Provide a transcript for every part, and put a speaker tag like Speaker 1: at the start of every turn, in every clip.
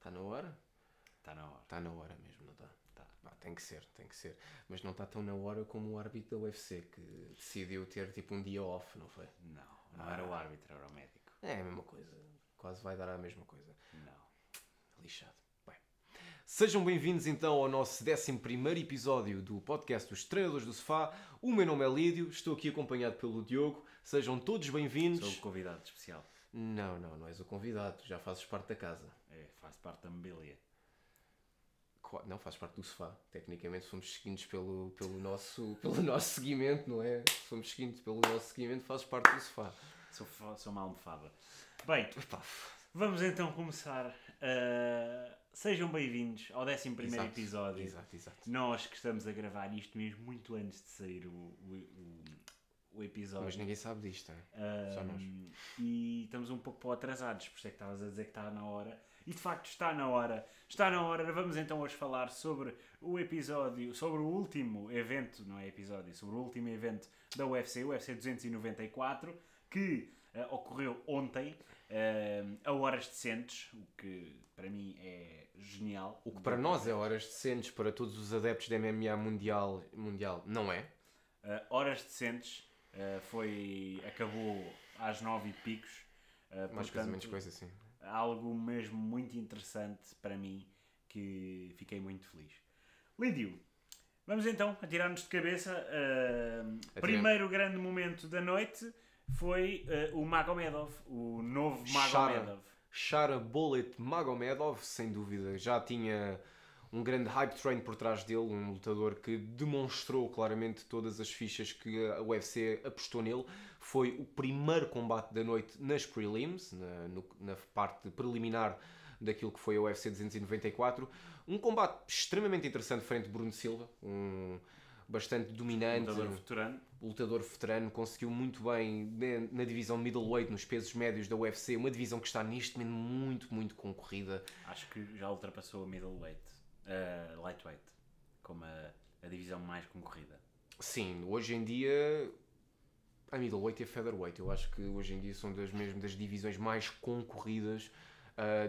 Speaker 1: Está na hora?
Speaker 2: Está na hora.
Speaker 1: Está na hora mesmo, não está?
Speaker 2: Tá.
Speaker 1: Tem que ser. Mas não está tão na hora como o árbitro da UFC, que decidiu ter tipo um dia off, não foi?
Speaker 2: Não era o árbitro, era o médico.
Speaker 1: É a mesma coisa. Quase vai dar a mesma coisa.
Speaker 2: Não.
Speaker 1: Lixado. Bem. Sejam bem-vindos então ao nosso 11º episódio do podcast dos Treinadores do Sofá. O meu nome é Lídio, estou aqui acompanhado pelo Diogo. Sejam todos bem-vindos.
Speaker 2: Sou o convidado especial.
Speaker 1: Não és o convidado, já fazes parte da casa.
Speaker 2: Faz parte da mobília.
Speaker 1: Não, faz parte do sofá. Tecnicamente fomos seguidos pelo nosso seguimento, não é? Fomos seguidos pelo nosso seguimento, fazes parte do sofá.
Speaker 2: Sou uma almofada. Bem, vamos então começar. Sejam bem-vindos ao 11º episódio.
Speaker 1: Exato.
Speaker 2: Nós que estamos a gravar isto mesmo muito antes de sair o episódio.
Speaker 1: Mas ninguém sabe disto, é? Só nós.
Speaker 2: E estamos um pouco atrasados, por isso é que estavas a dizer que está na hora. E de facto está na hora. Está na hora. Vamos então hoje falar sobre o episódio, sobre o último evento, não é episódio, sobre o último evento da UFC, o UFC 294, que ocorreu ontem, a horas decentes, o que para mim é genial.
Speaker 1: O que para nós é horas decentes, para todos os adeptos da MMA mundial não é?
Speaker 2: Horas decentes, acabou às 9 e picos.
Speaker 1: Mais coisa, menos coisa, sim.
Speaker 2: Algo mesmo muito interessante para mim, que fiquei muito feliz. Lídio, vamos então atirar-nos de cabeça. Primeiro grande momento da noite foi o Magomedov, o novo Magomedov.
Speaker 1: Shara Bullet Magomedov, sem dúvida, já tinha um grande hype train por trás dele, um lutador que demonstrou claramente todas as fichas que a UFC apostou nele. Foi o primeiro combate da noite nas prelims, na parte preliminar daquilo que foi a UFC 294. Um combate extremamente interessante frente a Bruno Silva, bastante dominante. Lutador veterano, conseguiu muito bem na divisão middleweight, nos pesos médios da UFC, uma divisão que está neste momento muito, muito concorrida.
Speaker 2: Acho que já ultrapassou a middleweight. Lightweight, como a divisão mais concorrida.
Speaker 1: Sim, hoje em dia a middleweight e a featherweight, eu acho que hoje em dia são das divisões mais concorridas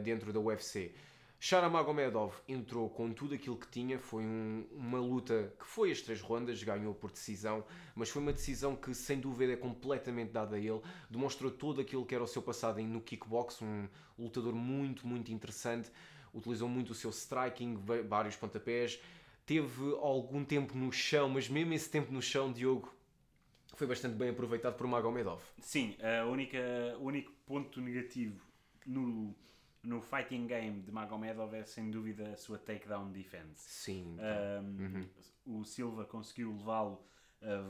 Speaker 1: dentro da UFC. Shara Magomedov entrou com tudo aquilo que tinha, foi uma luta que foi as 3 rondas, ganhou por decisão, mas foi uma decisão que sem dúvida é completamente dada a ele, demonstrou todo aquilo que era o seu passado no kickbox, um lutador muito, muito interessante. Utilizou muito o seu striking, vários pontapés, teve algum tempo no chão, mas mesmo esse tempo no chão, Diogo, foi bastante bem aproveitado por Magomedov.
Speaker 2: Sim, o único ponto negativo no fighting game de Magomedov é sem dúvida a sua takedown defense.
Speaker 1: Sim.
Speaker 2: O Silva conseguiu levá-lo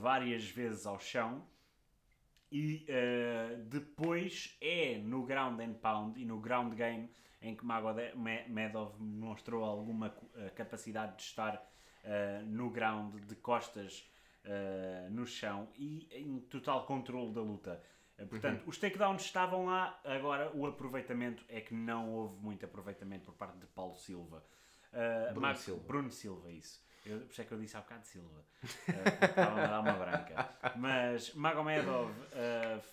Speaker 2: várias vezes ao chão e depois é no ground and pound e no ground game em que Magomedov mostrou alguma capacidade de estar no ground, de costas no chão e em total controle da luta. Portanto, os takedowns estavam lá, agora o aproveitamento é que não houve muito aproveitamento por parte de Paulo Silva. Bruno Silva, isso. Por isso é que eu disse há bocado Silva. Estava a dar uma branca. Mas Magomedov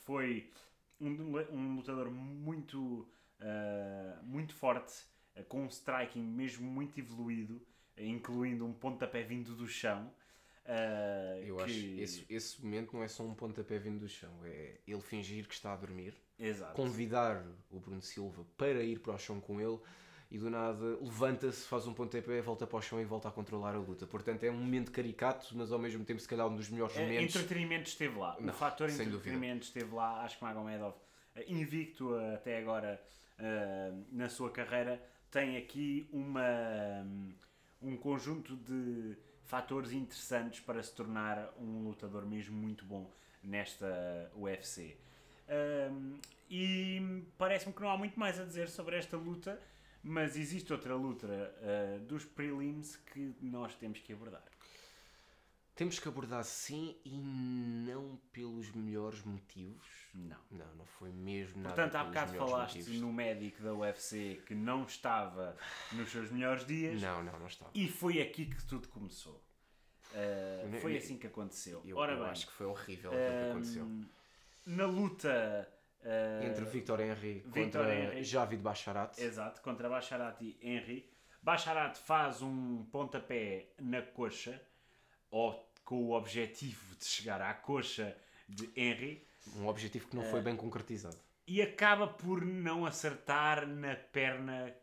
Speaker 2: foi um lutador muito forte, com um striking mesmo muito evoluído, incluindo um pontapé vindo do chão.
Speaker 1: Eu acho que esse momento não é só um pontapé vindo do chão, é ele fingir que está a dormir.
Speaker 2: Exato.
Speaker 1: Convidar o Bruno Silva para ir para o chão com ele e do nada levanta-se, faz um pontapé, volta para o chão e volta a controlar a luta. Portanto é um momento caricato, mas ao mesmo tempo se calhar um dos melhores momentos.
Speaker 2: Entretenimento esteve lá. O fator entretenimento esteve lá. Acho que Magomedov, invicto até agora na sua carreira, tem aqui um conjunto de fatores interessantes para se tornar um lutador mesmo muito bom nesta UFC. E parece-me que não há muito mais a dizer sobre esta luta, mas existe outra luta dos prelims que nós temos que abordar.
Speaker 1: Temos que abordar sim, e não pelos melhores motivos. Não foi mesmo nada.
Speaker 2: Portanto, há bocado falaste motivos. No médico da UFC que não estava nos seus melhores dias.
Speaker 1: Não estava.
Speaker 2: E foi aqui que tudo começou. Foi assim que aconteceu.
Speaker 1: Eu acho que foi horrível o que aconteceu.
Speaker 2: Na luta
Speaker 1: entre entre Victor Henry
Speaker 2: Victor
Speaker 1: contra
Speaker 2: Henry.
Speaker 1: Javid Basharat.
Speaker 2: Exato, contra Basharat e Henry. Basharat faz um pontapé na coxa, com o objetivo de chegar à coxa de Henry,
Speaker 1: Um objetivo que não foi bem concretizado.
Speaker 2: e acaba por não acertar na perna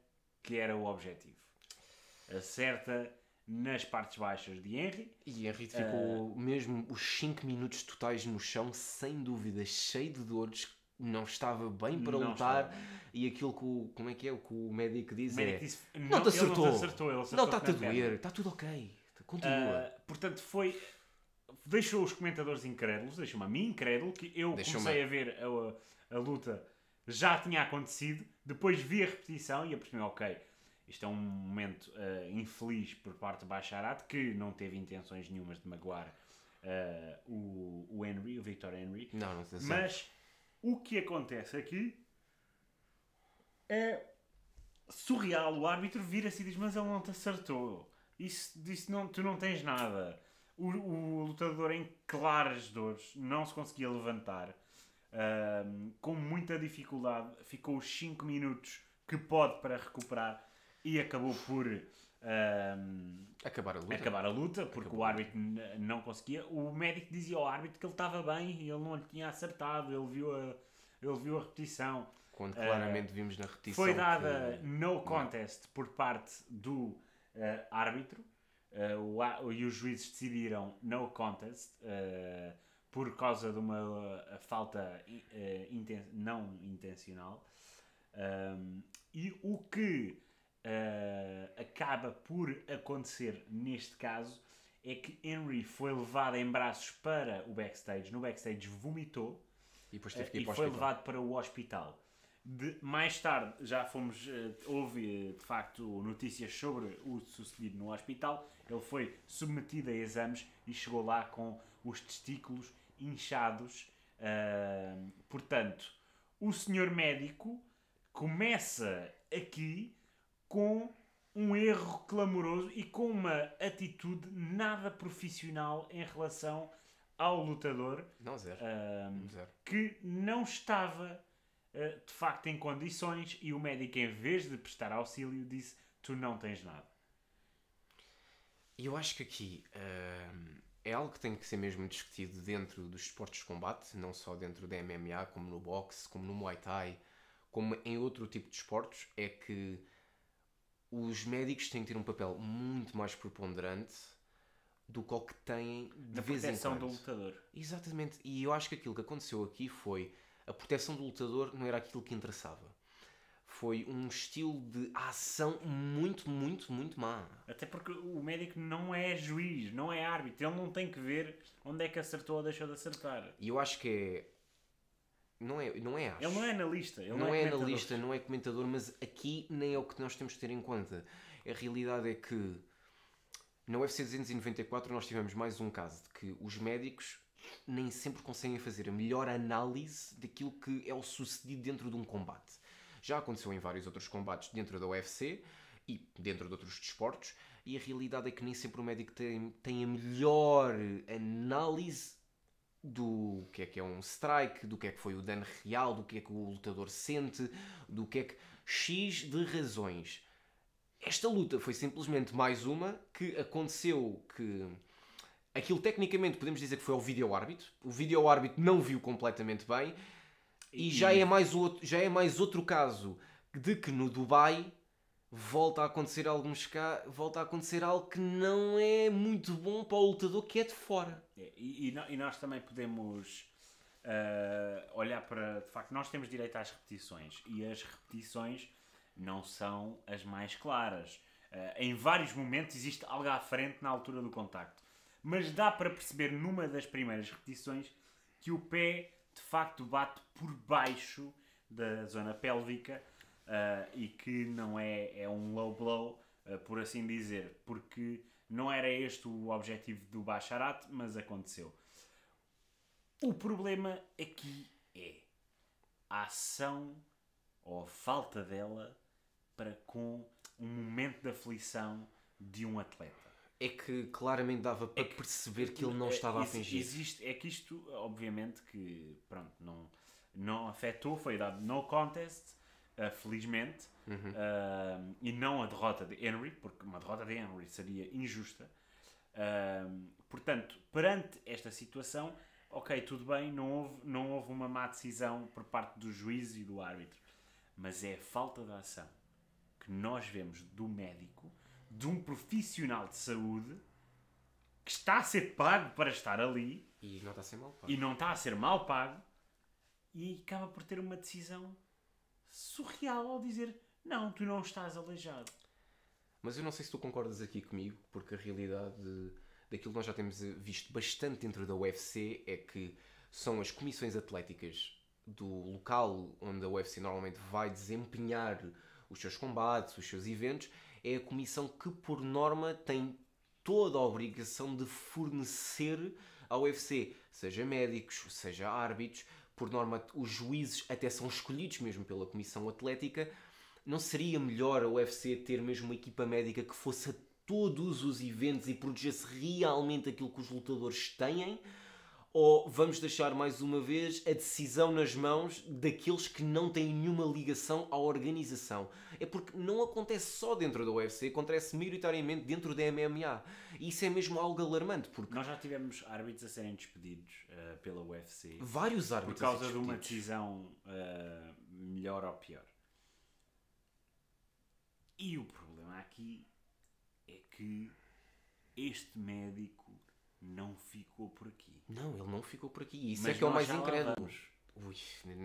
Speaker 2: que era o objetivo. Acerta nas partes baixas de Henry.
Speaker 1: E Henry ficou mesmo os 5 minutos totais no chão, sem dúvida, cheio de dores, não estava bem para
Speaker 2: Não
Speaker 1: lutar.
Speaker 2: estava bem.
Speaker 1: E aquilo que o, como é que é, o que o médico diz
Speaker 2: O médico
Speaker 1: é:
Speaker 2: disse,
Speaker 1: não te acertou,
Speaker 2: ele não te acertou, ele acertou
Speaker 1: não está-te a
Speaker 2: na perna.
Speaker 1: doer, está tudo ok, continua.
Speaker 2: Portanto, deixou os comentadores incrédulos, deixou-me a mim incrédulo, que eu comecei a ver a luta, já tinha acontecido, depois vi a repetição e apercebi-me, ok, isto é um momento infeliz por parte de Basharat, que não teve intenções nenhumas de magoar o Henry, o Victor Henry.
Speaker 1: Não sei.
Speaker 2: Mas o que acontece aqui é surreal. O árbitro vira-se e diz, mas ele não te acertou. Isso não, tu não tens nada. O lutador em claras dores não se conseguia levantar. Com muita dificuldade. Ficou os 5 minutos que pode para recuperar e acabou por acabar a luta porque o árbitro não conseguia. O médico dizia ao árbitro que ele estava bem e ele não lhe tinha acertado. Ele viu a repetição.
Speaker 1: Quando claramente vimos na repetição
Speaker 2: foi dada no contest por parte do árbitro e os juízes decidiram no contest por causa de uma falta não intencional. E o que acaba por acontecer neste caso é que Henry foi levado em braços para o backstage. No backstage vomitou
Speaker 1: e depois teve que ir
Speaker 2: e
Speaker 1: para o
Speaker 2: foi
Speaker 1: hospital.
Speaker 2: levado para o hospital. Mais tarde já houve de facto notícias sobre o sucedido no hospital. Ele foi submetido a exames e chegou lá com os testículos inchados. Portanto, o senhor médico começa aqui com um erro clamoroso e com uma atitude nada profissional em relação ao lutador.
Speaker 1: Não, zero.
Speaker 2: Que não estava de facto em condições, e o médico, em vez de prestar auxílio, disse: tu não tens nada.
Speaker 1: E eu acho que aqui é algo que tem que ser mesmo discutido dentro dos esportes de combate, não só dentro da MMA, como no boxe, como no Muay Thai, como em outro tipo de esportes, é que os médicos têm que ter um papel muito mais preponderante do que o que têm de vez em quando.
Speaker 2: Da proteção do lutador.
Speaker 1: Exatamente. E eu acho que aquilo que aconteceu aqui foi a proteção do lutador não era aquilo que interessava. Foi um estilo de ação muito, muito, muito má.
Speaker 2: Até porque o médico não é juiz, não é árbitro. Ele não tem que ver onde é que acertou ou deixou de acertar.
Speaker 1: E eu acho que é... Não é acho.
Speaker 2: Ele não é analista. Ele
Speaker 1: não é analista, não é comentador, mas aqui nem é o que nós temos de ter em conta. A realidade é que na UFC 294 nós tivemos mais um caso de que os médicos nem sempre conseguem fazer a melhor análise daquilo que é o sucedido dentro de um combate. Já aconteceu em vários outros combates dentro da UFC e dentro de outros desportos, e a realidade é que nem sempre o médico tem a melhor análise do que é um strike, do que é que foi o dano real, do que é que o lutador sente, do que é que... X de razões. Esta luta foi simplesmente mais uma que aconteceu que... Aquilo tecnicamente podemos dizer que foi ao vídeo-árbitro. O vídeo-árbitro não viu completamente bem. E já é mais outro caso de que no Dubai volta a acontecer algo que não é muito bom para o lutador que é de fora.
Speaker 2: E nós também podemos olhar para... De facto, nós temos direito às repetições. E as repetições não são as mais claras. Em vários momentos existe algo à frente na altura do contacto. Mas dá para perceber numa das primeiras repetições que o pé de facto bate por baixo da zona pélvica e que não é um low blow, por assim dizer, porque não era este o objetivo do Basharat, mas aconteceu. O problema aqui é a ação ou a falta dela para com um momento de aflição de um atleta.
Speaker 1: É que claramente dava para perceber que ele não estava a fingir.
Speaker 2: É que isto, obviamente, que pronto, não afetou, foi dado no contest, felizmente, e não a derrota de Henry, porque uma derrota de Henry seria injusta. Portanto, perante esta situação, ok, tudo bem, não houve uma má decisão por parte do juiz e do árbitro, mas é a falta de ação que nós vemos do médico, de um profissional de saúde que está a ser pago para estar ali
Speaker 1: E não está a ser mal pago.
Speaker 2: e não está a ser mal pago, e acaba por ter uma decisão surreal ao dizer: não, tu não estás aleijado.
Speaker 1: Mas eu não sei se tu concordas aqui comigo, porque a realidade daquilo que nós já temos visto bastante dentro da UFC é que são as comissões atléticas do local onde a UFC normalmente vai desempenhar os seus combates, os seus eventos, é a comissão que, por norma, tem toda a obrigação de fornecer ao UFC, seja médicos, seja árbitros. Por norma, os juízes até são escolhidos mesmo pela comissão atlética. Não seria melhor a UFC ter mesmo uma equipa médica que fosse a todos os eventos e protegesse realmente aquilo que os lutadores têm? Ou vamos deixar mais uma vez a decisão nas mãos daqueles que não têm nenhuma ligação à organização? É porque não acontece só dentro da UFC, acontece maioritariamente dentro da MMA. E isso é mesmo algo alarmante, porque
Speaker 2: Nós já tivemos árbitros a serem despedidos pela UFC
Speaker 1: vários
Speaker 2: por
Speaker 1: árbitros
Speaker 2: causa de uma
Speaker 1: despedidos.
Speaker 2: decisão melhor ou pior. E o problema aqui é que este médico não ficou por aqui.
Speaker 1: Não, ele não ficou por aqui. Isso
Speaker 2: Mas
Speaker 1: é que é o
Speaker 2: nós
Speaker 1: mais
Speaker 2: já lá
Speaker 1: incrédulo.
Speaker 2: vamos.
Speaker 1: Ui,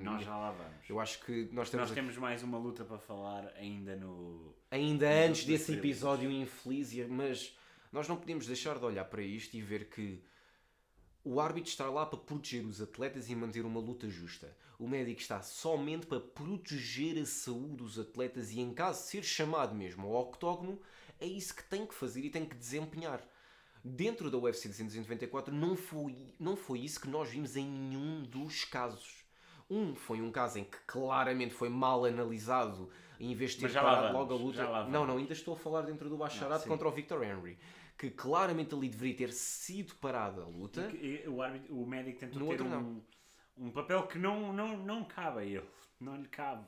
Speaker 2: Nós já lá vamos.
Speaker 1: eu acho que nós temos
Speaker 2: Nós temos mais uma luta para falar ainda no...
Speaker 1: ainda
Speaker 2: Nos
Speaker 1: antes
Speaker 2: outros
Speaker 1: desse
Speaker 2: trilhos.
Speaker 1: episódio infeliz, mas nós não podemos deixar de olhar para isto e ver que o árbitro está lá para proteger os atletas e manter uma luta justa. O médico está somente para proteger a saúde dos atletas e, em caso de ser chamado mesmo ao octógono, é isso que tem que fazer e tem que desempenhar. Dentro da UFC 294 não foi isso que nós vimos em nenhum dos casos. Foi um caso em que claramente foi mal analisado em vez de ter
Speaker 2: Mas já lá
Speaker 1: parado
Speaker 2: vamos,
Speaker 1: logo a luta.
Speaker 2: já lá vamos.
Speaker 1: Não, ainda estou a falar dentro do Basharat
Speaker 2: sim.
Speaker 1: contra o Victor Henry. Que claramente ali deveria ter sido parada a luta.
Speaker 2: O médico tentou
Speaker 1: No
Speaker 2: ter
Speaker 1: outro
Speaker 2: um papel que não cabe a ele. Não lhe cabe.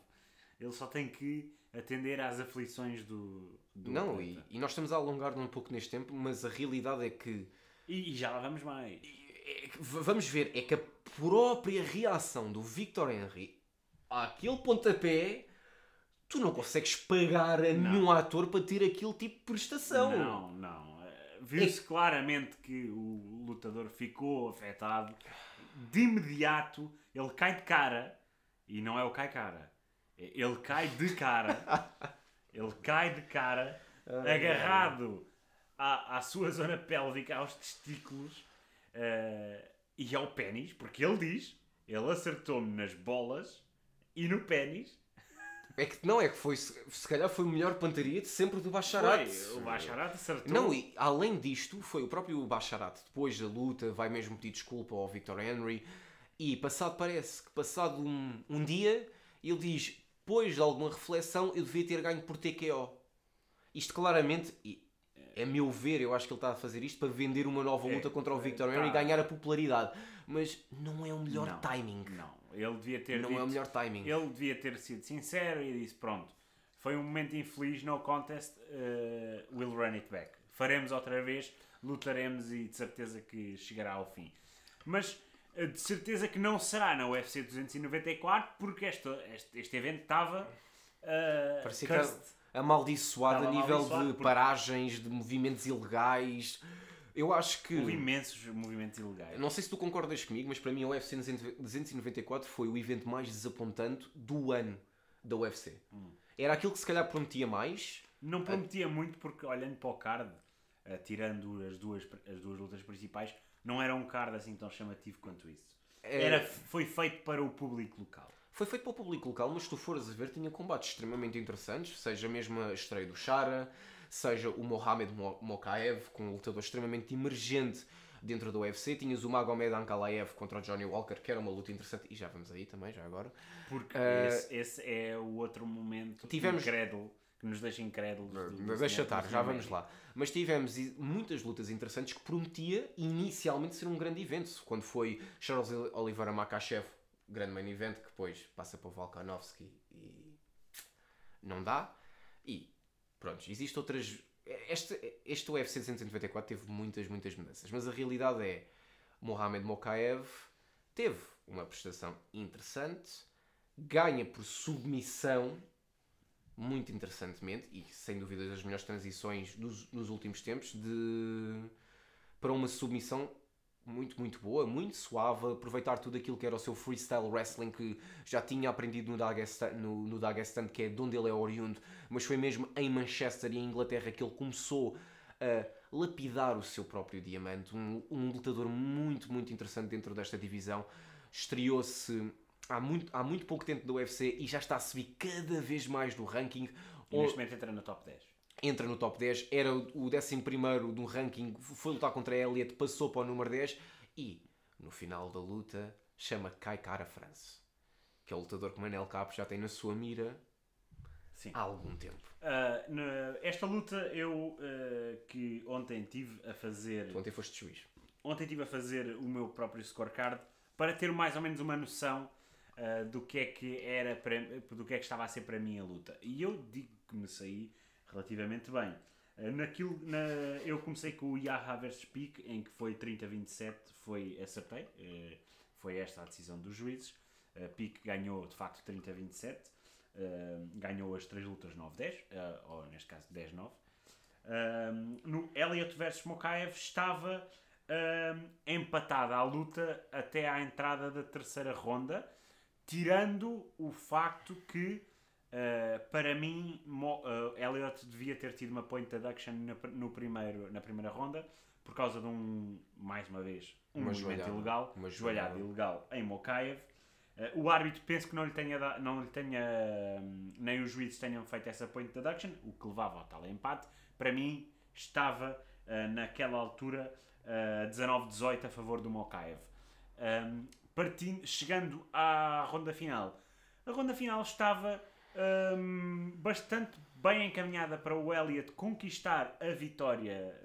Speaker 2: Ele só tem que atender às aflições do
Speaker 1: Não,
Speaker 2: atleta.
Speaker 1: e nós estamos a alongar-nos um pouco neste tempo, mas a realidade é que
Speaker 2: E já lá vamos mais.
Speaker 1: vamos ver, é que a própria reação do Victor Henry àquele pontapé, tu não consegues pagar a nenhum ator para ter aquele tipo de prestação.
Speaker 2: Não. Viu-se claramente que o lutador ficou afetado. De imediato, ele cai de cara. E não é o cai-cara. Ele cai de cara. Ele cai de cara, agarrado à sua zona pélvica, aos testículos e ao pénis. Porque ele diz, ele acertou-me nas bolas e no pénis.
Speaker 1: É que foi, se calhar foi o melhor pontaria de sempre do Basharat.
Speaker 2: O Basharat acertou.
Speaker 1: Não, e além disto, foi o próprio Basharat, depois da luta, vai mesmo pedir desculpa ao Victor Henry e parece que passado um dia, ele diz, depois de alguma reflexão, eu devia ter ganho por TKO. Isto claramente, e a meu ver, eu acho que ele está a fazer isto para vender uma nova luta contra o Victor Henry e ganhar a popularidade. Mas não é o melhor timing.
Speaker 2: Não, ele devia ter
Speaker 1: Não
Speaker 2: dito,
Speaker 1: é o melhor timing.
Speaker 2: Ele devia ter sido sincero e disse, pronto, foi um momento infeliz, no contest, we'll run it back. Faremos outra vez, lutaremos e de certeza que chegará ao fim. Mas de certeza que não será na UFC 294 porque este evento estava
Speaker 1: Parecia que era amaldiçoado a
Speaker 2: Estava
Speaker 1: nível
Speaker 2: amaldiçoado
Speaker 1: de
Speaker 2: porque-
Speaker 1: paragens, de movimentos ilegais. Eu acho que...
Speaker 2: houve imensos movimentos ilegais.
Speaker 1: Não sei se tu concordas comigo, mas para mim a UFC 294 foi o evento mais desapontante do ano da UFC. Era aquilo que se calhar prometia mais.
Speaker 2: Não prometia muito porque, olhando para o card, tirando as duas lutas principais, não era um card assim tão chamativo quanto isso. Foi feito para o público local.
Speaker 1: Foi feito para o público local, mas se tu fores a ver, tinha combates extremamente interessantes, seja mesmo a estreia do Chara, seja o Mohamed Mokaev, com um lutador extremamente emergente dentro da UFC, tinhas o Magomed Ankalaev contra o Johnny Walker, que era uma luta interessante, e já vamos aí também, já agora.
Speaker 2: Porque esse é o outro momento incrédulo, que nos deixa incrédulos.
Speaker 1: Deixa estar, já vamos lá. Mas tivemos muitas lutas interessantes que prometia inicialmente ser um grande evento, quando foi Charles Oliveira Makhachev grande main event que depois passa para o Volkanovski e não dá. E pronto, existem outras... Este UFC 294 teve muitas mudanças, mas a realidade é Mohamed Mokaev teve uma prestação interessante, ganha por submissão muito interessantemente e sem dúvida das melhores transições nos últimos tempos para uma submissão muito boa, muito suave, aproveitar tudo aquilo que era o seu freestyle wrestling que já tinha aprendido no Dagestan, que é de onde ele é oriundo, mas foi mesmo em Manchester e em Inglaterra que ele começou a lapidar o seu próprio diamante. Um lutador muito interessante dentro desta divisão. Estreou-se há muito pouco tempo do UFC e já está a subir cada vez mais no ranking.
Speaker 2: E neste momento entra no top 10.
Speaker 1: Entra no top 10, era o 11º do ranking, foi lutar contra a Elliott, passou para o número 10 e no final da luta chama Kai Kara-France, que é o lutador que Manel Capos já tem na sua mira. Sim. Há algum tempo.
Speaker 2: Esta luta eu que ontem tive a fazer...
Speaker 1: Tu ontem foste juiz.
Speaker 2: Ontem tive a fazer o meu próprio scorecard para ter mais ou menos uma noção do que é que estava a ser para mim a luta. E eu digo que me saí relativamente bem. Eu comecei com o Yaha vs Peak, em que foi 30-27, acertei. Foi esta a decisão dos juízes. Peak ganhou de facto 30-27. Ganhou as 3 lutas 9-10, ou neste caso 10-9. No Elliott vs Mokaev estava empatada a luta até à entrada da terceira ronda, tirando o facto que para mim Elliott devia ter tido uma point deduction na primeira ronda por causa de mais uma vez, movimento ilegal, uma joelhada ilegal em Mokaev. O árbitro penso que não lhe tenha nem os juízes tenham feito essa point deduction, o que levava ao tal empate. Para mim estava naquela altura 19-18 a favor do Mokaev. Chegando à ronda final, a ronda final estava bastante bem encaminhada para o Elliott conquistar a vitória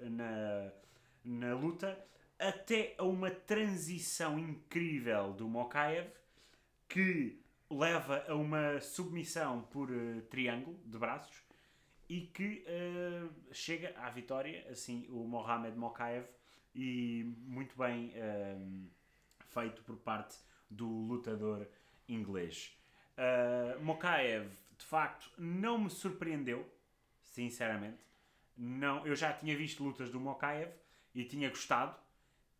Speaker 2: na luta, até a uma transição incrível do Mokaev que leva a uma submissão por triângulo de braços e que chega à vitória, assim, o Mohamed Mokaev, e muito bem feito por parte do lutador inglês. Mokaev, de facto, não me surpreendeu, sinceramente. Não, eu já tinha visto lutas do Mokaev e tinha gostado.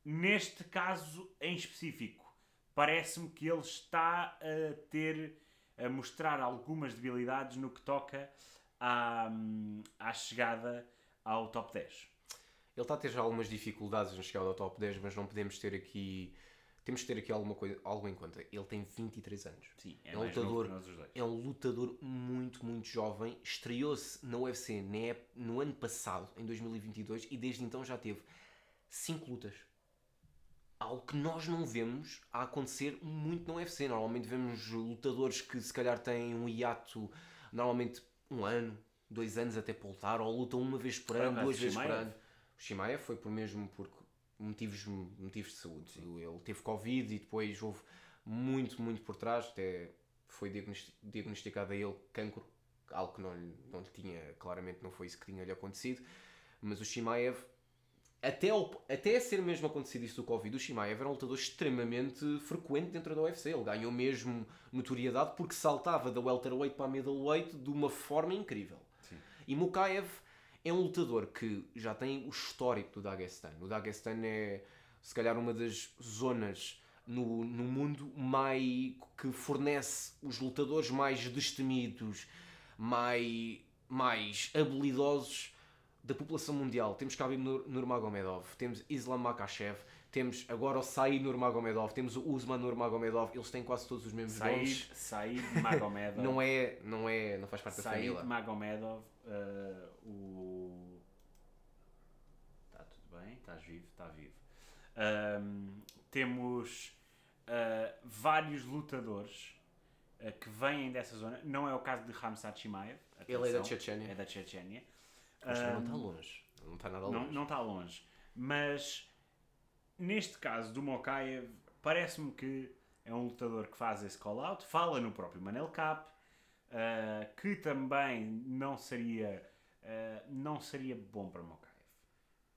Speaker 2: Neste caso em específico, parece-me que ele está a mostrar algumas debilidades no que toca à chegada ao top 10.
Speaker 1: Ele está a ter já algumas dificuldades na chegada ao top 10, mas não podemos ter aqui... Temos que ter aqui algo em conta. Ele tem 23 anos.
Speaker 2: Sim, é mais novo que nós os dois.
Speaker 1: É um lutador muito jovem. Estreou-se na UFC no ano passado, em 2022, e desde então já teve 5 lutas. Algo que nós não vemos a acontecer muito na UFC. Normalmente vemos lutadores que se calhar têm um hiato, normalmente 1 ano, 2 anos até para lutar, ou lutam uma vez por ano, 2 vezes por ano. O Chimaev foi por motivos de saúde. Sim. Ele teve Covid e depois houve muito por trás, até foi diagnosticado a ele cancro, algo que não lhe tinha, claramente não foi isso que tinha-lhe acontecido, mas o Chimaev, até ser mesmo acontecido isso do Covid, o Chimaev era um lutador extremamente frequente dentro da UFC. Ele ganhou mesmo notoriedade porque saltava da welterweight para a middleweight de uma forma incrível.
Speaker 2: Sim.
Speaker 1: E Mokaev é um lutador que já tem o histórico do Dagestan. O Dagestan é, se calhar, uma das zonas no mundo que fornece os lutadores mais destemidos, mais habilidosos da população mundial. Temos Khabib Nurmagomedov, temos Islam Makhachev, temos agora o Said Nurmagomedov, temos o Usman Nurmagomedov. Eles têm quase todos os mesmos nomes.
Speaker 2: Said Magomedov.
Speaker 1: não faz parte da família.
Speaker 2: Said Magomedov, Está tudo bem, está vivo. Temos vários lutadores que vêm dessa zona. Não é o caso de Khamzat Chimaev.
Speaker 1: Ele é da Chechênia.
Speaker 2: É da Chechênia.
Speaker 1: Mas não está longe. Não está nada longe.
Speaker 2: Não está longe. Mas neste caso do Mokaev, parece-me que é um lutador que faz esse call-out, fala no próprio Manel Cap, que também não seria bom para Mokaev.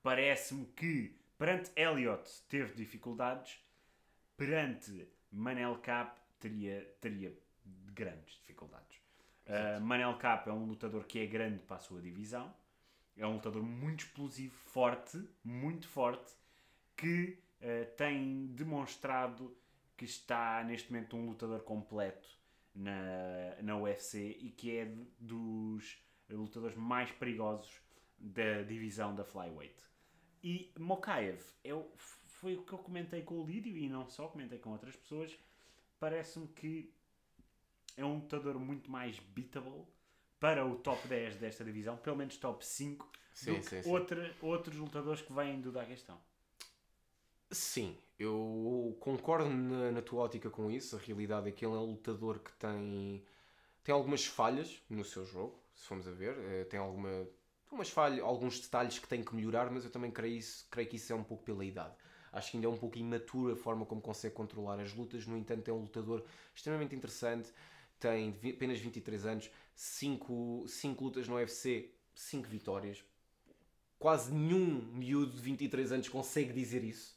Speaker 2: Parece-me que perante Elliott teve dificuldades, perante Manel Cap teria grandes dificuldades. Manel Cap é um lutador que é grande para a sua divisão, é um lutador muito explosivo, forte, muito forte, que tem demonstrado que está neste momento um lutador completo na UFC e que é dos lutadores mais perigosos da divisão da Flyweight. E Mokaev foi o que eu comentei com o Lídio e não só, comentei com outras pessoas. Parece-me que é um lutador muito mais beatable para o top 10 desta divisão, pelo menos top 5, do que outros lutadores que vêm do Daguestão.
Speaker 1: Sim, eu concordo na tua ótica com isso. A realidade é que ele é um lutador que tem algumas falhas no seu jogo, se formos a ver. Tem algumas falhas, alguns detalhes que tem que melhorar, mas eu também creio que isso é um pouco pela idade. Acho que ainda é um pouco imaturo a forma como consegue controlar as lutas. No entanto, é um lutador extremamente interessante. Tem apenas 23 anos, 5 lutas no UFC, 5 vitórias. Quase nenhum miúdo de 23 anos consegue dizer isso.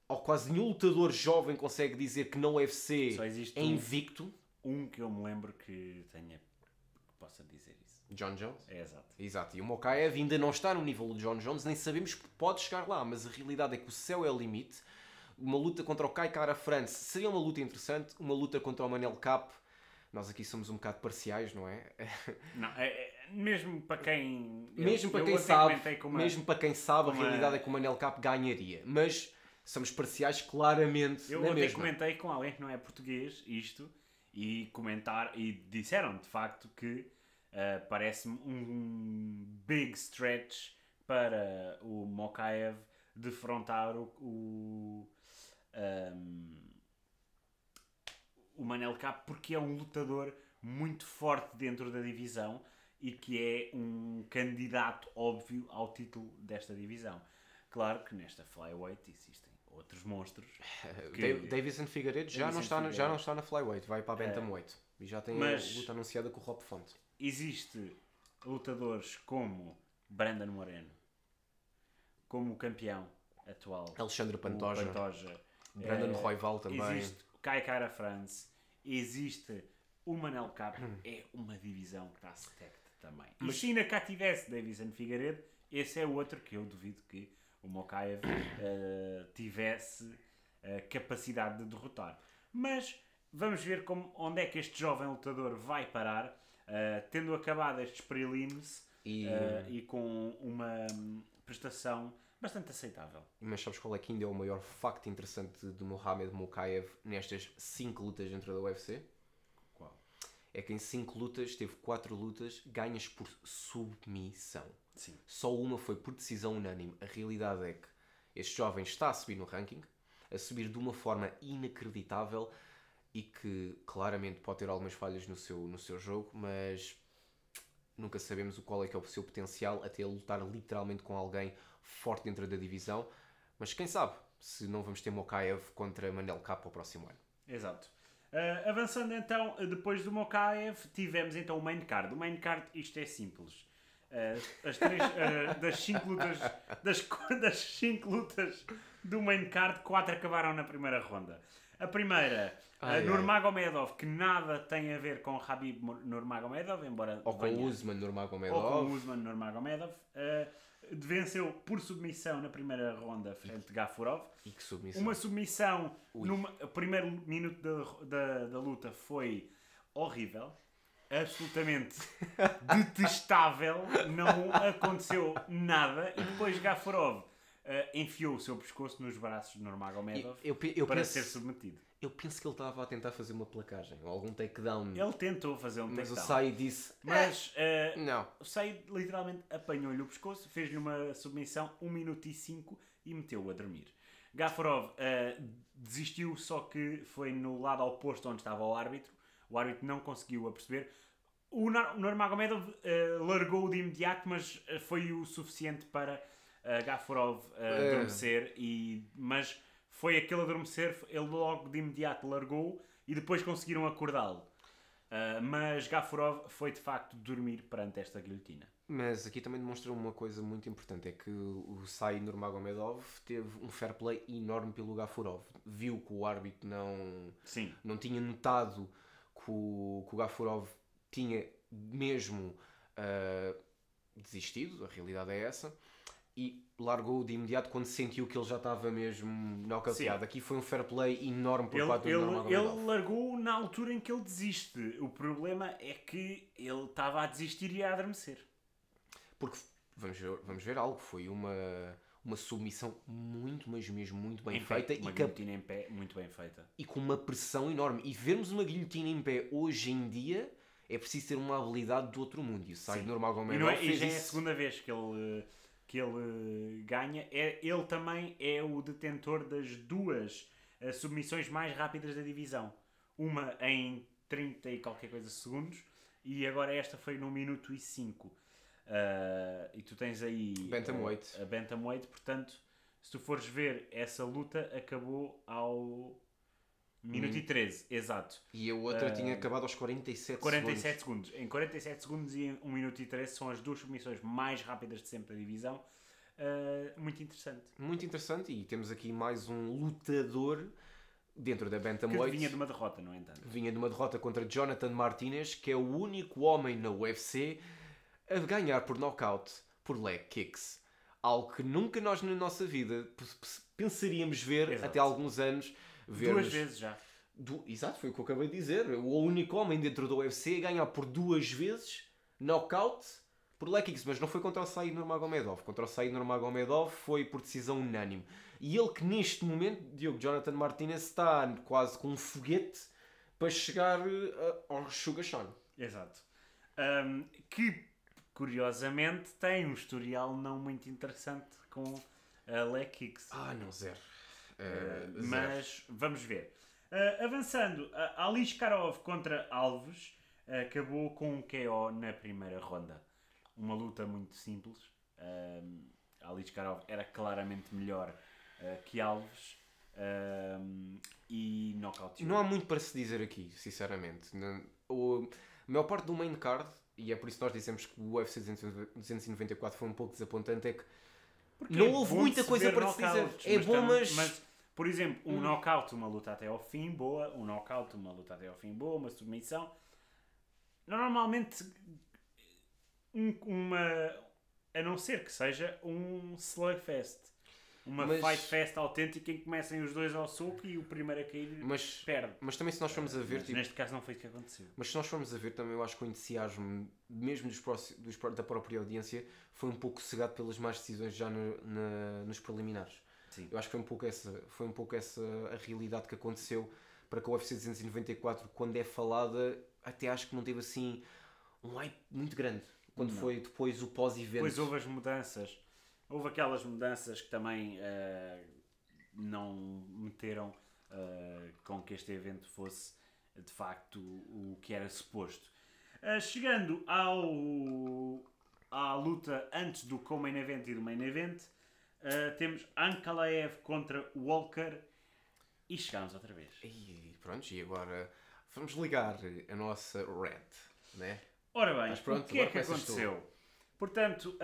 Speaker 1: Ou quase nenhum lutador jovem consegue dizer que no UFC é invicto.
Speaker 2: Um que eu me lembro que possa dizer isso.
Speaker 1: John Jones?
Speaker 2: É, exato.
Speaker 1: Exato. E o Mokaev ainda não está no nível do John Jones, nem sabemos que pode chegar lá, mas a realidade é que o céu é o limite. Uma luta contra o Kai Kara-France seria uma luta interessante. Uma luta contra o Manel Cap, nós aqui somos um bocado parciais, não é?
Speaker 2: Não, mesmo para quem...
Speaker 1: Mesmo para quem sabe, a realidade é que o Manel Cap ganharia. Mas somos parciais claramente
Speaker 2: eu
Speaker 1: na
Speaker 2: até
Speaker 1: mesma.
Speaker 2: Comentei com alguém que não é português isto e disseram de facto que parece-me um big stretch para o Mokaev defrontar o Manel Cap, porque é um lutador muito forte dentro da divisão e que é um candidato óbvio ao título desta divisão. Claro que nesta flyweight existem outros monstros.
Speaker 1: Davison Figueiredo já não está na flyweight, vai para a bantamweight. E já tem a luta anunciada com o Rob Font.
Speaker 2: Existe lutadores como Brandon Moreno, como o campeão atual
Speaker 1: Alexandre Pantoja. Brandon Royval também.
Speaker 2: Existe Kai Kara-France. Existe o Manel Cap. É uma divisão que está stacked também. Mas se ainda cá tivesse Davison Figueiredo, esse é outro que eu duvido que o Mokaev tivesse capacidade de derrotar. Mas vamos ver onde é que este jovem lutador vai parar, tendo acabado estes prelims e com uma prestação bastante aceitável.
Speaker 1: Mas sabes qual é que ainda é o maior facto interessante de Mohamed Mokaev nestas 5 lutas dentro da UFC?
Speaker 2: Qual?
Speaker 1: É que em 5 lutas, teve 4 lutas ganhas por submissão.
Speaker 2: Sim.
Speaker 1: Só uma foi por decisão unânime. A realidade é que este jovem está a subir no ranking, a subir de uma forma inacreditável e que claramente pode ter algumas falhas no seu jogo, mas nunca sabemos qual é que é o seu potencial até ele lutar literalmente com alguém forte dentro da divisão. Mas quem sabe se não vamos ter Mokaev contra Manel Cap ao próximo ano.
Speaker 2: Exato. Avançando então, depois do Mokaev, tivemos então o main card. O main card, isto é simples. Das 5 lutas das 5 lutas do main card, 4 acabaram na primeira ronda. A primeira, Nurmagomedov, que nada tem a ver com Khabib Nurmagomedov, embora
Speaker 1: ou com Usman Nurmagomedov.
Speaker 2: Ou com Usman Nurmagomedov. Venceu por submissão na primeira ronda frente a Gafurov.
Speaker 1: E que submissão?
Speaker 2: Uma submissão no primeiro minuto da luta foi horrível. Absolutamente detestável. Não aconteceu nada. E depois Gafurov enfiou o seu pescoço nos braços de Nurmagomedov para ser submetido.
Speaker 1: Eu penso que ele estava a tentar fazer uma placagem ou algum takedown.
Speaker 2: Ele tentou fazer um takedown.
Speaker 1: Mas o Said disse...
Speaker 2: Mas
Speaker 1: não.
Speaker 2: O Said literalmente apanhou-lhe o pescoço, fez-lhe uma submissão 1 minuto e 5 e meteu-o a dormir. Gafurov desistiu, só que foi no lado oposto onde estava o árbitro. O árbitro não conseguiu a perceber. O Nurmagomedov largou de imediato, mas foi o suficiente para Gafurov adormecer. Mas foi aquele adormecer, ele logo de imediato largou e depois conseguiram acordá-lo. Mas Gafurov foi de facto dormir perante esta guilhotina.
Speaker 1: Mas aqui também demonstra uma coisa muito importante, é que o Said Nurmagomedov teve um fair play enorme pelo Gafurov. Viu que o árbitro não tinha notado que o Gafurov tinha mesmo desistido, a realidade é essa, e largou de imediato quando sentiu que ele já estava mesmo nocauteado. Aqui foi um fair play enorme por parte do Nurmagomedov.
Speaker 2: Ele largou na altura em que ele desiste. O problema é que ele estava a desistir e a adormecer.
Speaker 1: Porque, vamos ver algo, foi uma submissão muito, mas mesmo muito bem feita.
Speaker 2: Uma guilhotina em pé muito bem feita.
Speaker 1: E com uma pressão enorme. E vermos uma guilhotina em pé hoje em dia é preciso ter uma habilidade do outro mundo. E o Said Nurmagomedov
Speaker 2: e já é a segunda vez que ele ganha. Ele também é o detentor das duas submissões mais rápidas da divisão. Uma em 30 e qualquer coisa segundos e agora esta foi no minuto e 5. E tu tens aí
Speaker 1: Bantamweight.
Speaker 2: A Bantamweight, portanto, se tu fores ver, essa luta acabou ao minuto e 13, exato.
Speaker 1: E a outra tinha acabado aos 47
Speaker 2: segundos. Em 47 segundos e 1 minuto e 13 são as duas submissões mais rápidas de sempre da divisão. Muito interessante.
Speaker 1: Muito interessante, e temos aqui mais um lutador dentro da Bantamweight.
Speaker 2: Que vinha de uma derrota, no entanto.
Speaker 1: Vinha de uma derrota contra Jonathan Martinez, que é o único homem na UFC a ganhar por knockout, por leg kicks. Algo que nunca nós na nossa vida pensaríamos ver. Exato. Até há alguns anos.
Speaker 2: Duas vezes já.
Speaker 1: Exato, foi o que eu acabei de dizer. O único homem dentro da UFC a ganhar por 2 vezes knockout por leg kicks. Mas não foi contra o Said Nurmagomedov. Contra o Said Nurmagomedov foi por decisão unânime. E ele que neste momento, Jonathan Martinez, está quase com um foguete para chegar ao Sugar Sean.
Speaker 2: Exato. Que curiosamente tem um historial não muito interessante com a leg kicks.
Speaker 1: Não, zero.
Speaker 2: Mas vamos ver. Avançando, Aliskerov contra Alves acabou com um KO na primeira ronda. Uma luta muito simples. Aliskerov era claramente melhor que Alves e knockout.
Speaker 1: Não há muito para se dizer aqui, sinceramente. A maior parte do main card, e é por isso que nós dissemos que o UFC 294 foi um pouco desapontante, é que porque não houve muita coisa para se dizer. É bom, mas...
Speaker 2: Por exemplo, um knockout, uma luta até ao fim, boa. Um knockout, uma luta até ao fim, boa. Uma submissão. Normalmente, a não ser que seja um slugfest. Uma fight fest autêntica em que comecem os dois ao soco e o primeiro a cair perde.
Speaker 1: Mas também se nós formos a ver...
Speaker 2: neste caso não foi isso que aconteceu.
Speaker 1: Mas se nós formos a ver também, eu acho que o entusiasmo, mesmo da própria audiência, foi um pouco cegado pelas más decisões já nos preliminares.
Speaker 2: Sim.
Speaker 1: Eu acho que foi um pouco essa a realidade que aconteceu para que a UFC 294, quando é falada, até acho que não teve assim um hype muito grande. Quando foi depois o pós-evento.
Speaker 2: Depois houve as mudanças. Houve aquelas mudanças que também não meteram com que este evento fosse de facto o que era suposto. Chegando à luta antes do co-main event e do main event, temos Ankalaev contra Walker e chegámos outra vez.
Speaker 1: E pronto, e agora vamos ligar a nossa Red, né?
Speaker 2: Ora bem, o que é que aconteceu? Portanto,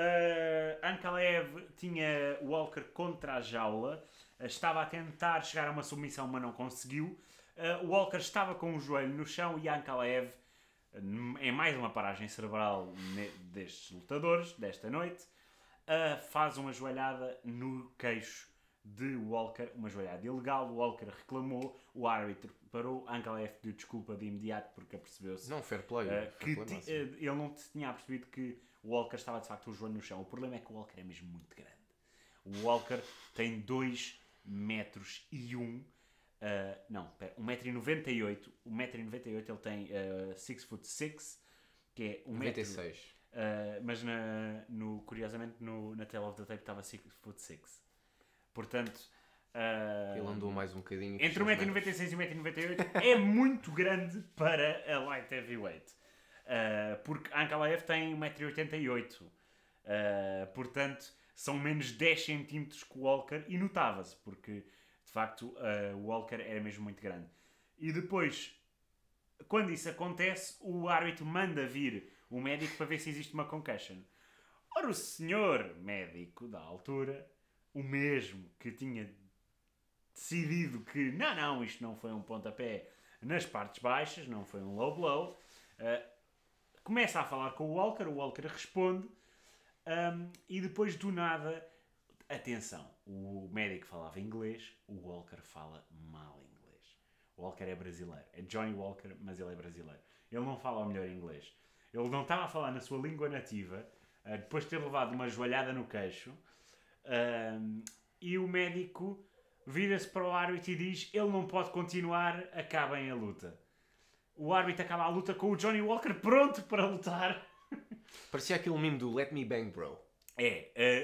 Speaker 2: Ankalaev tinha Walker contra a jaula, estava a tentar chegar a uma submissão, mas não conseguiu. Walker estava com o joelho no chão e Ankalaev, em mais uma paragem cerebral destes lutadores, desta noite, faz uma joelhada no queixo de Walker, uma joelhada ilegal. Walker reclamou, o árbitro parou, Ankalaev pediu desculpa de imediato porque apercebeu-se
Speaker 1: fair play,
Speaker 2: que ele não tinha percebido que o Walker estava de facto o joelho no chão. O problema é que o Walker é mesmo muito grande. O Walker tem 2 metros e 1,98m. 1,98m ele tem 6'6", que é
Speaker 1: 96.
Speaker 2: Mas curiosamente na Tale of the Tape estava 6'6". Portanto,
Speaker 1: ele andou mais um bocadinho.
Speaker 2: Entre 1,96m e 1,98m é muito grande para a light heavyweight. Porque Ankalaev tem 1,88m. Portanto, são menos 10 cm que o Walker. E notava-se, porque De facto, o Walker era mesmo muito grande. E depois, quando isso acontece, o árbitro manda vir o médico para ver se existe uma concussion. Ora, o senhor médico da altura, o mesmo que tinha decidido que não, isto não foi um pontapé nas partes baixas, não foi um low blow, começa a falar com o Walker responde, e depois do nada, atenção, o médico falava inglês, o Walker fala mal inglês. O Walker é brasileiro, é Johnny Walker, mas ele é brasileiro. Ele não fala o melhor inglês. Ele não estava a falar na sua língua nativa, depois de ter levado uma joelhada no queixo, e o médico vira-se para o árbitro e diz: ele não pode continuar, acabem a luta. O árbitro acaba a luta com o Johnny Walker pronto para lutar.
Speaker 1: Parecia aquele meme do Let Me Bang Bro.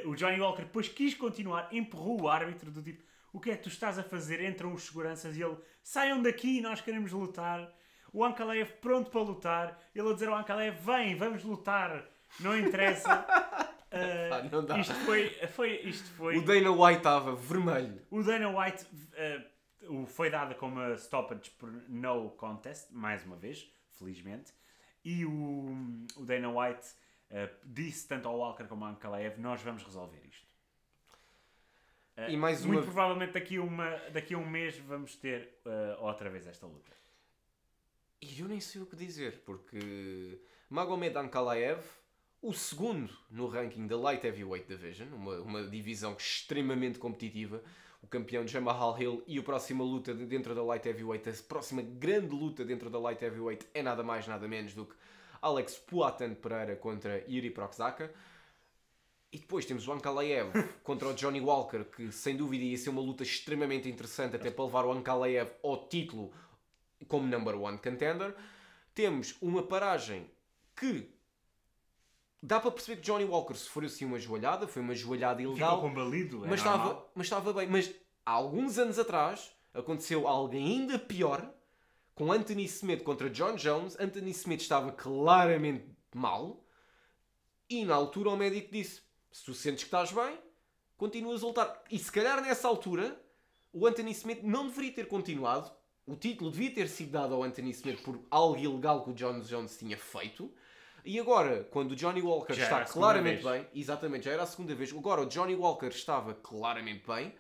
Speaker 2: O Johnny Walker depois quis continuar, empurrou o árbitro do tipo: o que é que tu estás a fazer? Entram os seguranças e ele: saiam daqui, nós queremos lutar. O Ankalaev pronto para lutar, ele a dizer ao Ankalaev: vem, vamos lutar, não interessa.
Speaker 1: Não dá.
Speaker 2: Isto foi...
Speaker 1: O Dana White estava vermelho.
Speaker 2: O Dana White foi dado como a stoppage por no contest, mais uma vez, felizmente. E o Dana White disse tanto ao Walker como ao Ankalaev: nós vamos resolver isto.
Speaker 1: E mais
Speaker 2: muito provavelmente daqui a um mês vamos ter outra vez esta luta.
Speaker 1: E eu nem sei o que dizer, porque Magomed Ankalaev, o segundo no ranking da Light Heavyweight Division, uma divisão extremamente competitiva, o campeão Jamahal Hill, e a próxima luta dentro da Light Heavyweight, a próxima grande luta dentro da Light Heavyweight é nada mais nada menos do que Alex Poatan Pereira contra Yuri Prochazka. E depois temos o Ankalaev contra o Johnny Walker, que sem dúvida ia ser uma luta extremamente interessante, até para levar o Ankalaev ao título como number one contender. Temos uma paragem que dá para perceber que Johnny Walker sofreu assim uma joelhada, foi uma joelhada ilegal.
Speaker 2: Ficou combalido,
Speaker 1: mas estava bem. Mas há alguns anos atrás aconteceu algo ainda pior com Anthony Smith contra John Jones. Anthony Smith estava claramente mal e na altura o médico disse: se tu sentes que estás bem, continuas a lutar. E se calhar nessa altura o Anthony Smith não deveria ter continuado. O título devia ter sido dado ao Anthony Smith por algo ilegal que o John Jones tinha feito. E agora, quando o Johnny Walker está claramente bem... Exatamente, já era a segunda vez. Agora o Johnny Walker estava claramente bem.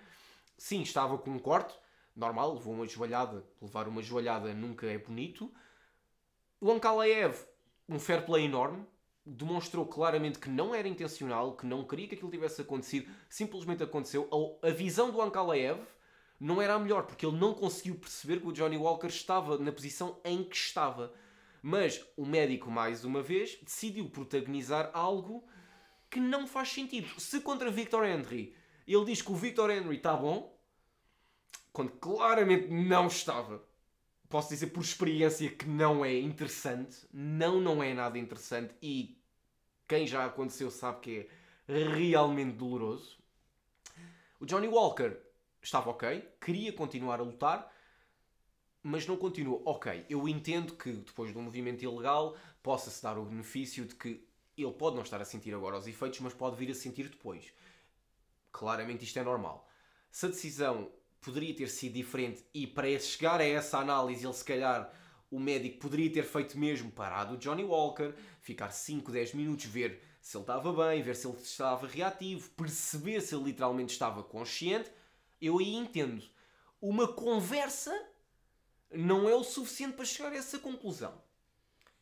Speaker 1: Sim, estava com um corte. Normal, levou uma joelhada. Levar uma joelhada nunca é bonito. O Ankalaev, um fair play enorme. Demonstrou claramente que não era intencional, que não queria que aquilo tivesse acontecido. Simplesmente aconteceu. A visão do Ankalaev não era a melhor, porque ele não conseguiu perceber que o Johnny Walker estava na posição em que estava. Mas o médico, mais uma vez, decidiu protagonizar algo que não faz sentido. Se contra Victor Henry ele diz que o Victor Henry está bom, quando claramente não estava, posso dizer por experiência que não é interessante. Não é nada interessante. E quem já aconteceu sabe que é realmente doloroso. O Johnny Walker estava ok, queria continuar a lutar, mas não continuou. Ok, eu entendo que depois de um movimento ilegal possa-se dar o benefício de que ele pode não estar a sentir agora os efeitos, mas pode vir a sentir depois. Claramente isto é normal. Se a decisão poderia ter sido diferente e para chegar a essa análise ele se calhar o médico poderia ter feito mesmo parado o Johnny Walker, ficar 5, 10 minutos, ver se ele estava bem, ver se ele estava reativo, perceber se ele literalmente estava consciente, eu aí entendo. Uma conversa não é o suficiente para chegar a essa conclusão.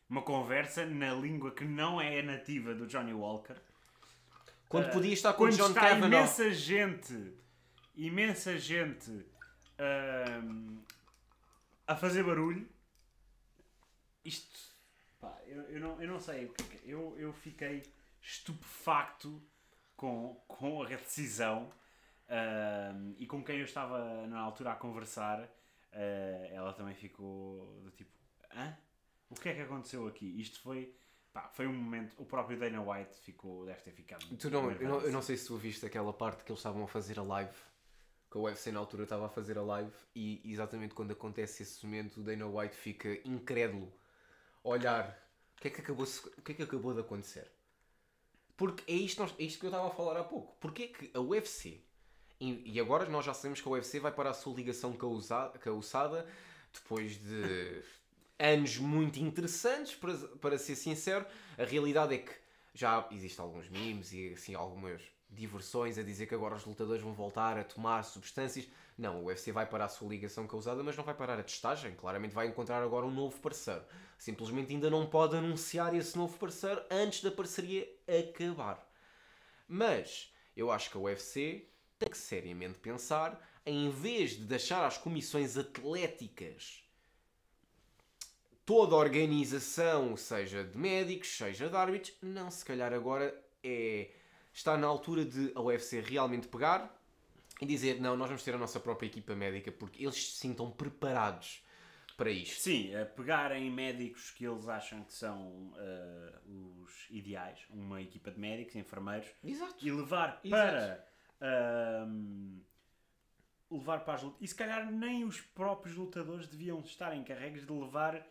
Speaker 2: Uma conversa na língua que não é nativa do Johnny Walker.
Speaker 1: Quando podia estar com o John
Speaker 2: está
Speaker 1: Kavanagh.
Speaker 2: imensa gente a fazer barulho. Isto, pá, eu não sei. Eu fiquei estupefacto com a decisão. E com quem eu estava na altura a conversar, ela também ficou do tipo: hã? O que é que aconteceu aqui? Isto foi um momento. O próprio Dana White deve ter ficado.
Speaker 1: Eu não sei se tu viste aquela parte que eles estavam a fazer a live, que a UFC na altura estava a fazer a live, e exatamente quando acontece esse momento o Dana White fica incrédulo a olhar o que é que acabou de acontecer. Porque é isto que eu estava a falar há pouco. Porque é que a UFC E agora nós já sabemos que a UFC vai para a sua ligação com a USADA, depois de anos muito interessantes, para ser sincero. A realidade é que já existem alguns memes e assim, algumas diversões a dizer que agora os lutadores vão voltar a tomar substâncias. Não, o UFC vai parar a sua ligação com a USADA, mas não vai parar a testagem. Claramente vai encontrar agora um novo parceiro. Simplesmente ainda não pode anunciar esse novo parceiro antes da parceria acabar. Mas eu acho que a UFC tem que seriamente pensar em vez de deixar às comissões atléticas toda a organização, seja de médicos, seja de árbitros, não, se calhar agora está na altura de a UFC realmente pegar e dizer, não, nós vamos ter a nossa própria equipa médica porque eles se sintam preparados para isto.
Speaker 2: Sim, pegarem médicos que eles acham que são os ideais, uma equipa de médicos, enfermeiros,
Speaker 1: Exato.
Speaker 2: e levar para as lutas. E se calhar nem os próprios lutadores deviam estar encarregues de levar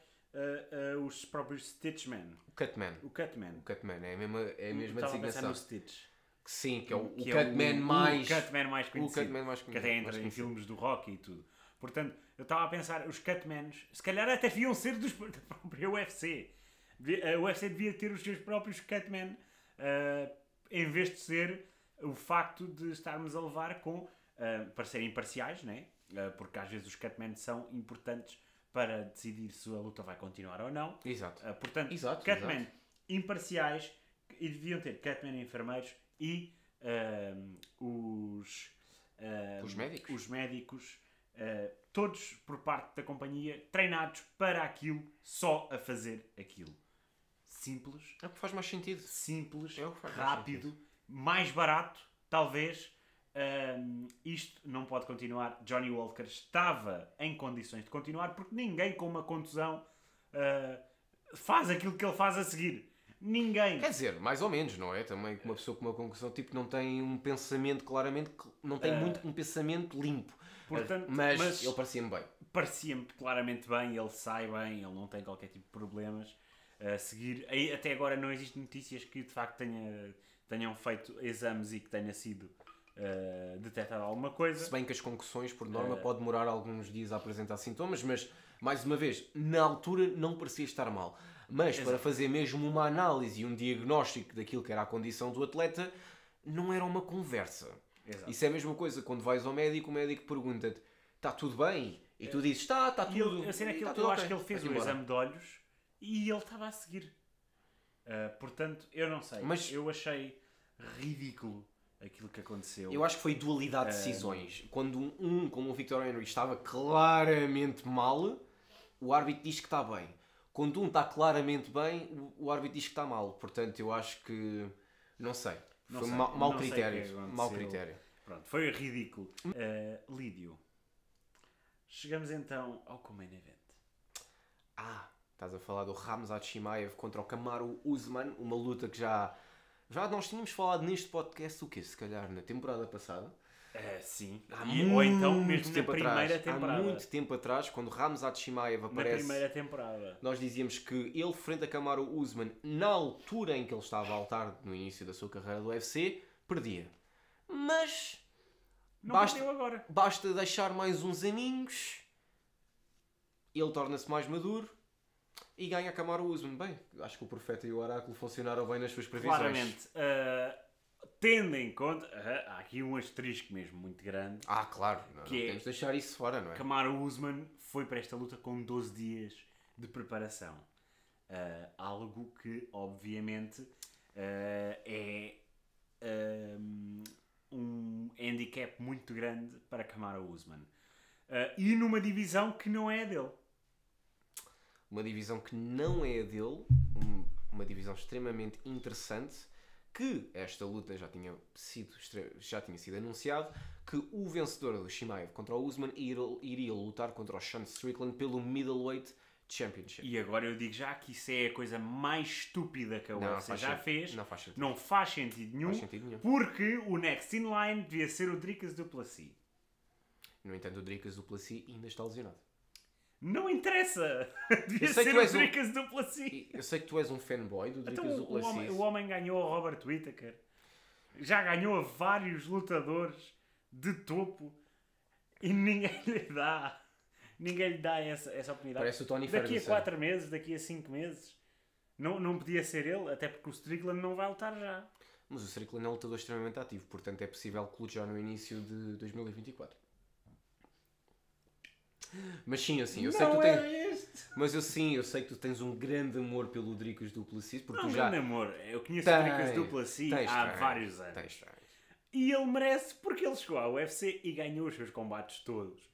Speaker 2: os próprios Stitchman.
Speaker 1: O Cutman.
Speaker 2: O Cutman.
Speaker 1: O Cutman é a mesma
Speaker 2: Estava a pensar
Speaker 1: designação.
Speaker 2: no Stitch.
Speaker 1: Sim, que é o
Speaker 2: Que
Speaker 1: Cutman mais...
Speaker 2: O Cutman mais conhecido.
Speaker 1: O Cutman mais
Speaker 2: Que até entra em filmes do Rocky e tudo. Portanto, eu estava a pensar, os Cutmans, se calhar até deviam ser da própria UFC. A UFC devia ter os seus próprios Cutman, em vez de ser o facto de estarmos a levar para serem imparciais, né? Porque às vezes os Cutmen são importantes para decidir se a luta vai continuar ou não.
Speaker 1: Exato.
Speaker 2: Portanto,
Speaker 1: Exato,
Speaker 2: Cutmen
Speaker 1: exato.
Speaker 2: imparciais, e deviam ter Cutmen enfermeiros e os médicos, todos por parte da companhia, treinados para aquilo, só a fazer aquilo. Simples,
Speaker 1: É o que faz mais sentido.
Speaker 2: simples,
Speaker 1: É o que faz mais
Speaker 2: rápido, mais barato, talvez. Isto não pode continuar. Johnny Walker estava em condições de continuar porque ninguém com uma contusão faz aquilo que ele faz a seguir. Ninguém.
Speaker 1: Quer dizer, mais ou menos, não é? Também uma pessoa com uma concussão tipo não tem um pensamento claramente, não tem muito um pensamento limpo.
Speaker 2: Portanto,
Speaker 1: mas ele parecia-me bem.
Speaker 2: Parecia-me claramente bem, ele sai bem, ele não tem qualquer tipo de problemas a seguir. Até agora não existem notícias que de facto tenham feito exames e que tenha sido detectado alguma coisa.
Speaker 1: Se bem que as concussões, por norma, pode demorar alguns dias a apresentar sintomas, mas, mais uma vez, na altura não parecia estar mal. Mas
Speaker 2: Exato.
Speaker 1: para fazer mesmo uma análise e um diagnóstico daquilo que era a condição do atleta, não era uma conversa.
Speaker 2: Exato.
Speaker 1: Isso é a mesma coisa, quando vais ao médico, o médico pergunta-te, está tudo bem? E tu dizes, está
Speaker 2: E
Speaker 1: tudo.
Speaker 2: a cena é que
Speaker 1: tá
Speaker 2: eu
Speaker 1: tudo
Speaker 2: acho
Speaker 1: ok.
Speaker 2: que ele fez o
Speaker 1: Vai-te embora.
Speaker 2: exame de olhos e ele estava a seguir. Portanto, eu não sei.
Speaker 1: Mas-
Speaker 2: eu achei ridículo aquilo que aconteceu.
Speaker 1: Eu acho que foi dualidade de decisões. Quando como o Victor Henry, estava claramente mal, o árbitro diz que está bem. Quando está claramente bem, o árbitro diz que está mal. Portanto, eu acho que... Não sei.
Speaker 2: Não
Speaker 1: Foi
Speaker 2: sei.
Speaker 1: mau
Speaker 2: Não sei o que
Speaker 1: critério.
Speaker 2: aconteceu.
Speaker 1: Mau critério.
Speaker 2: Pronto, foi ridículo. Lídio. Chegamos então ao Main Event.
Speaker 1: Estás a falar do Khamzat Chimaev contra o Kamaru Usman. Uma luta que já nós tínhamos falado neste podcast, o quê? Se calhar na temporada passada.
Speaker 2: Sim.
Speaker 1: Há
Speaker 2: Ou então
Speaker 1: muito
Speaker 2: mesmo na
Speaker 1: tempo
Speaker 2: primeira
Speaker 1: atrás.
Speaker 2: temporada.
Speaker 1: Há muito tempo atrás, quando Khamzat Chimaev
Speaker 2: Na
Speaker 1: aparece...
Speaker 2: primeira temporada.
Speaker 1: Nós dizíamos que ele, frente a Kamaru Usman, na altura em que ele estava a lutar, no início da sua carreira do UFC, perdia. Mas
Speaker 2: Não
Speaker 1: Basta-
Speaker 2: perdeu agora.
Speaker 1: basta deixar mais uns aninhos, ele torna-se mais maduro e ganha a Kamaru Usman. Bem, acho que o profeta e o oráculo funcionaram bem nas suas previsões.
Speaker 2: Claramente. Tendo em conta... há aqui um asterisco mesmo muito grande.
Speaker 1: Claro, não
Speaker 2: Que é-
Speaker 1: temos de deixar isso fora, não é?
Speaker 2: Kamaru Usman foi para esta luta com 12 dias de preparação. Algo que, obviamente, é um handicap muito grande para Kamaru Usman. E numa divisão que não é a dele.
Speaker 1: Uma divisão que não é a dele, uma divisão extremamente interessante, que esta luta já tinha sido anunciado, que o vencedor do Chimaev contra o Usman iria lutar contra o Sean Strickland pelo Middleweight Championship.
Speaker 2: E agora eu digo já que isso é a coisa mais estúpida que a UFC já fez.
Speaker 1: Não faz sentido.
Speaker 2: Não faz sentido nenhum.
Speaker 1: Faz sentido nenhum.
Speaker 2: Porque o next in line devia ser o Dricus du Plessis.
Speaker 1: No entanto, o Dricus du Plessis ainda está lesionado.
Speaker 2: Não interessa! Devia
Speaker 1: Eu sei que
Speaker 2: ser
Speaker 1: tu
Speaker 2: o
Speaker 1: és
Speaker 2: Dricus du Plessis.
Speaker 1: E eu sei que tu és um fanboy do Dricus
Speaker 2: Então,
Speaker 1: du Plessis.
Speaker 2: o homem ganhou a Robert Whittaker. Já ganhou a vários lutadores de topo e ninguém lhe dá essa oportunidade.
Speaker 1: Parece o Tony
Speaker 2: Daqui a
Speaker 1: Ferguson.
Speaker 2: 4 meses, daqui a 5 meses, não podia ser ele, até porque o Strickland não vai lutar já.
Speaker 1: Mas o Strickland é um lutador extremamente ativo, portanto é possível que lute já no início de 2024. Mas sim, assim, eu sei que tu tens... Mas eu sei que tu tens um grande amor pelo Dricus du Plessis, porque
Speaker 2: Não,
Speaker 1: tu já...
Speaker 2: grande amor. Eu conheço o Dricus du Plessis há vários anos. E ele merece porque ele chegou à UFC e ganhou os seus combates todos.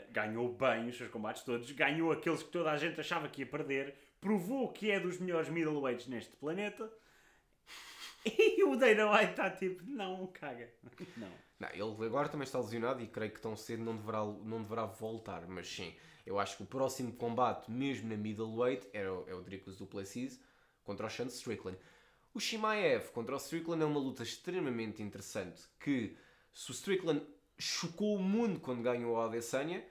Speaker 2: Ganhou bem os seus combates todos. Ganhou aqueles que toda a gente achava que ia perder. Provou que é dos melhores middleweights neste planeta. E o Dana White está tipo, não, caga.
Speaker 1: Não, ele agora também está lesionado e creio que tão cedo não deverá voltar. Mas sim, eu acho que o próximo combate, mesmo na middleweight, é o Dricus du Plessis contra o Sean Strickland. O Chimaev contra o Strickland é uma luta extremamente interessante, que se o Strickland chocou o mundo quando ganhou a Adesanya,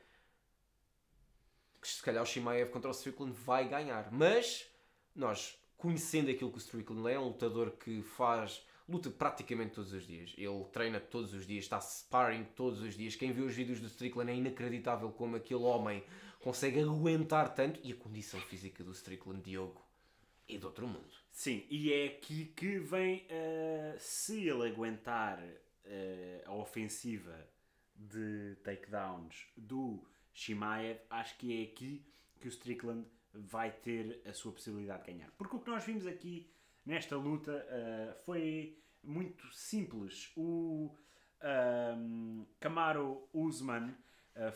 Speaker 1: que se calhar o Chimaev contra o Strickland vai ganhar. Mas nós, conhecendo aquilo que o Strickland é um lutador que luta praticamente todos os dias. Ele treina todos os dias, está sparring todos os dias. Quem vê os vídeos do Strickland é inacreditável como aquele homem consegue aguentar tanto. E a condição física do Strickland, Diogo, é de outro mundo.
Speaker 2: Sim, e é aqui que vem, se ele aguentar a ofensiva de takedowns do Chimaev, acho que é aqui que o Strickland vai ter a sua possibilidade de ganhar. Porque o que nós vimos aqui nesta luta foi muito simples. O Kamaru Usman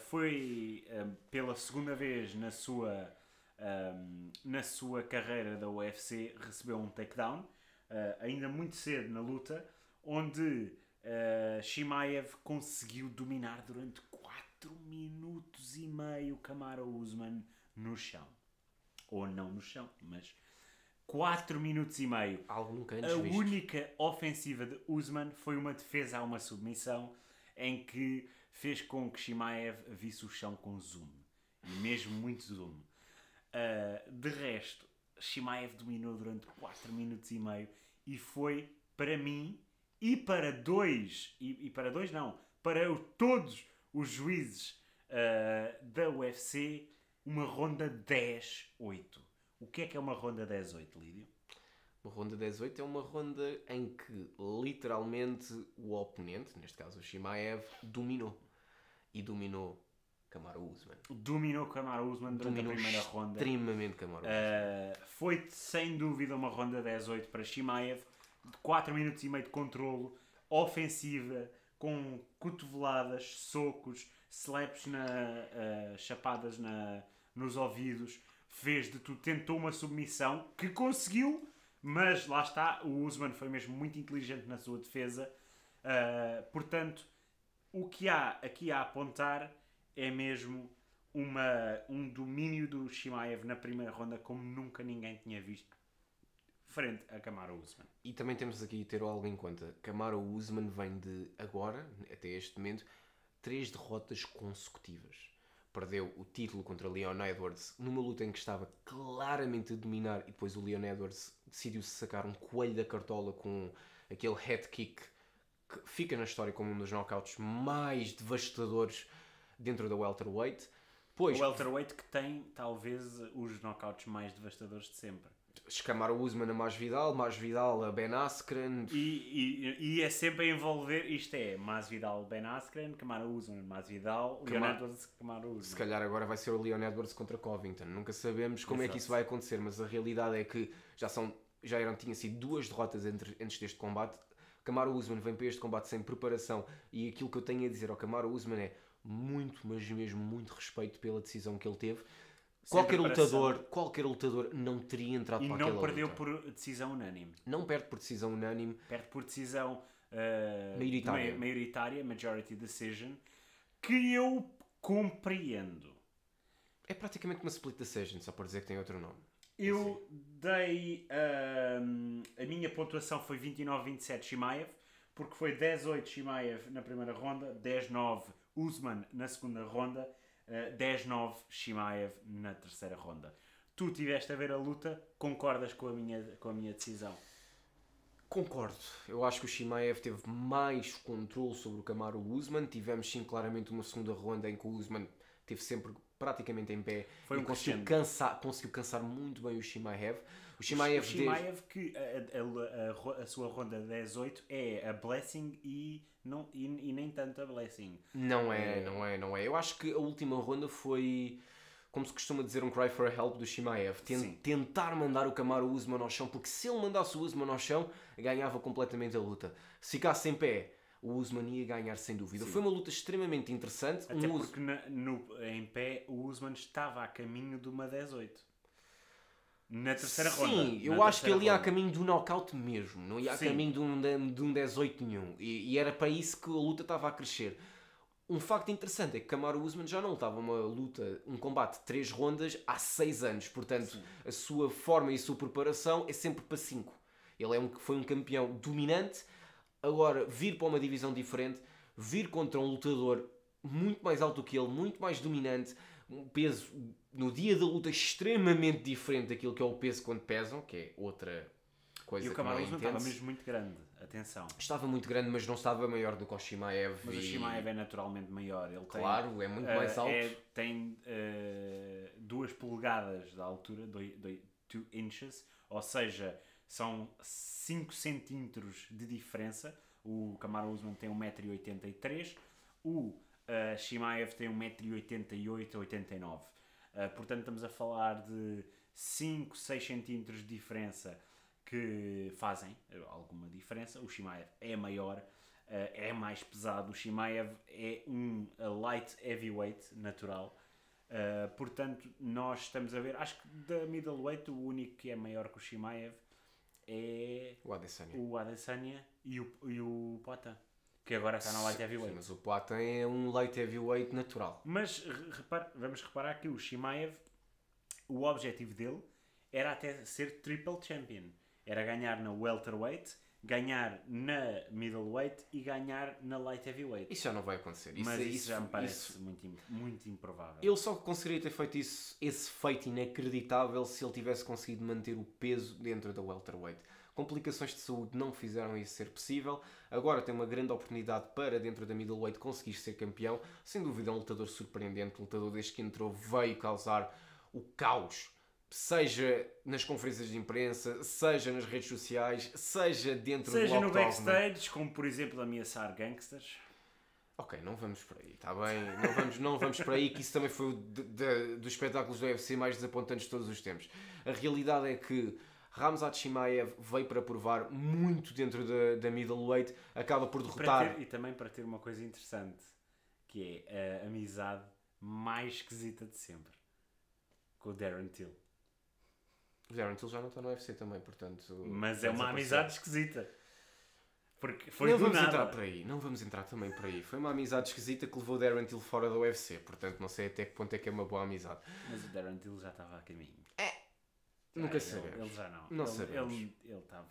Speaker 2: foi pela segunda vez na sua carreira da UFC, recebeu um takedown, ainda muito cedo na luta, onde Chimaev conseguiu dominar durante 4 minutos e meio Kamaru Usman no chão. Ou não no chão, mas 4 minutos e meio.
Speaker 1: Algo nunca antes
Speaker 2: A
Speaker 1: visto.
Speaker 2: única ofensiva de Usman foi uma defesa a uma submissão em que fez com que Chimaev visse o chão com zoom. E mesmo muito zoom. De resto, Chimaev dominou durante 4 minutos e meio e foi, para mim, e para para todos os juízes da UFC, uma ronda 10-8. O que é uma ronda 10-8, Lídio?
Speaker 1: Uma ronda 10-8 é uma ronda em que literalmente o oponente, neste caso o Chimaev, dominou. E dominou Kamaru Usman.
Speaker 2: Dominou Kamaru Usman durante a primeira ronda.
Speaker 1: Extremamente Kamaru Usman.
Speaker 2: Foi sem dúvida uma ronda 10-8 para Chimaev. 4 minutos e meio de controlo, ofensiva, com cotoveladas, socos, slaps chapadas nos ouvidos. Fez de tudo, tentou uma submissão que conseguiu, mas lá está, o Usman foi mesmo muito inteligente na sua defesa. Portanto, o que há aqui a apontar é mesmo um domínio do Chimaev na primeira ronda como nunca ninguém tinha visto frente a Kamaru Usman.
Speaker 1: E também temos aqui ter algo em conta. Kamaru Usman vem de agora, até este momento, 3 derrotas consecutivas. Perdeu o título contra Leon Edwards numa luta em que estava claramente a dominar e depois o Leon Edwards decidiu-se sacar um coelho da cartola com aquele head kick que fica na história como um dos knockouts mais devastadores dentro da welterweight.
Speaker 2: O welterweight que tem talvez os knockouts mais devastadores de sempre.
Speaker 1: Escamar o Usman a Masvidal a Ben Askren.
Speaker 2: E é sempre a envolver, isto é, Masvidal, Ben Askren, Kamaru Usman, Masvidal, Leon Edwards, Kamaru Usman.
Speaker 1: Se calhar agora vai ser o Leon Edwards contra Covington. Nunca sabemos como é que isso vai acontecer, mas a realidade é que tinha sido 2 derrotas antes deste combate. Kamaru Usman vem para este combate sem preparação e aquilo que eu tenho a dizer ao Kamaru Usman é muito, mas mesmo muito respeito pela decisão que ele teve. Qualquer lutador não teria entrado para aquela luta.
Speaker 2: E não perdeu por decisão unânime.
Speaker 1: Não perde por decisão unânime.
Speaker 2: Perde por decisão
Speaker 1: maioritária,
Speaker 2: majority decision, que eu compreendo.
Speaker 1: É praticamente uma split decision, só por dizer que tem outro nome.
Speaker 2: Eu dei... a minha pontuação foi 29-27 Chimaev, porque foi 10-8 Chimaev na primeira ronda, 10-9 Usman na segunda ronda, 10-9 Chimaev na terceira ronda. Tu tiveste a ver a luta, concordas com a minha decisão?
Speaker 1: Concordo. Eu acho que o Chimaev teve mais controle sobre o Kamaru Usman. Tivemos sim claramente uma segunda ronda em que o Usman esteve sempre praticamente em pé
Speaker 2: Foi
Speaker 1: e
Speaker 2: um
Speaker 1: conseguiu cansar muito bem o Chimaev. O Chimaev,
Speaker 2: que a sua ronda 10-8 é a Blessing e nem tanto a Blessing.
Speaker 1: Não é. Eu acho que a última ronda foi, como se costuma dizer, um cry for help do Chimaev. Tentar mandar o Kamaru Usman ao chão, porque se ele mandasse o Usman ao chão, ganhava completamente a luta. Se ficasse em pé, o Usman ia ganhar sem dúvida. Sim. Foi uma luta extremamente interessante.
Speaker 2: Até porque em pé o Usman estava a caminho de uma 10-8. Na terceira ronda.
Speaker 1: Sim, eu acho que ele ia a caminho do knockout mesmo. Não ia a caminho de um 10-8 nenhum. E era para isso que a luta estava a crescer. Um facto interessante é que Kamaru Usman já não estava um combate de 3 rondas há 6 anos. Portanto, a sua forma e a sua preparação é sempre para 5. Ele foi um campeão dominante. Agora, vir para uma divisão diferente, vir contra um lutador muito mais alto que ele, muito mais dominante, um peso no dia da luta extremamente diferente daquilo que é o peso quando pesam, que é outra coisa que não é intenso.
Speaker 2: E o Kamaru estava mesmo muito grande, atenção.
Speaker 1: Estava muito grande, mas não estava maior do que o Chimaev.
Speaker 2: Mas o Chimaev é naturalmente maior. Ele
Speaker 1: é muito mais alto.
Speaker 2: Tem 2 polegadas de altura, 2 inches, ou seja, são 5 centímetros de diferença. O Kamaru Usman tem 1,83 m, o Chimaev tem 1,88 m, 89. Portanto, estamos a falar de 5, 6 centímetros de diferença que fazem alguma diferença. O Chimaev é maior, é mais pesado. O Chimaev é um light heavyweight natural. Portanto, nós estamos a ver, acho que da middleweight o único que é maior que o Chimaev é o Adesanya e o Poatan, que agora está na light heavyweight.
Speaker 1: Sim, mas o Poatan é um light heavyweight natural.
Speaker 2: Mas vamos reparar que o Chimaev, o objetivo dele era até ser triple champion. Era ganhar na welterweight, ganhar na middleweight e ganhar na light heavyweight.
Speaker 1: Isso já não vai acontecer.
Speaker 2: Isso já me parece muito improvável.
Speaker 1: Ele só conseguiria ter feito esse feito inacreditável se ele tivesse conseguido manter o peso dentro da welterweight. Complicações de saúde não fizeram isso ser possível. Agora tem uma grande oportunidade para, dentro da middleweight, conseguir ser campeão. Sem dúvida é um lutador surpreendente. Um lutador desde que entrou veio causar o caos. Seja nas conferências de imprensa, seja nas redes sociais, seja dentro do octógono.
Speaker 2: Seja no backstage, como por exemplo ameaçar gangsters.
Speaker 1: Ok, não vamos por aí, está bem? Não vamos por aí, que isso também foi dos espetáculos do UFC mais desapontantes de todos os tempos. A realidade é que Khamzat Chimaev veio para provar muito dentro da middleweight, acaba por derrotar...
Speaker 2: E também para ter uma coisa interessante, que é a amizade mais esquisita de sempre, com o Darren Till.
Speaker 1: O Darren Till já não está no UFC também, portanto...
Speaker 2: Mas é uma amizade esquisita. Porque foi
Speaker 1: não
Speaker 2: do
Speaker 1: vamos
Speaker 2: nada.
Speaker 1: Entrar por aí. Não vamos entrar também por aí. Foi uma amizade esquisita que levou o Darren Till fora do UFC. Portanto, não sei até que ponto é que é uma boa amizade.
Speaker 2: Mas o Darren Till já estava a caminho.
Speaker 1: Nunca sabemos.
Speaker 2: Ele já não.
Speaker 1: Não sabemos.
Speaker 2: Ele estava...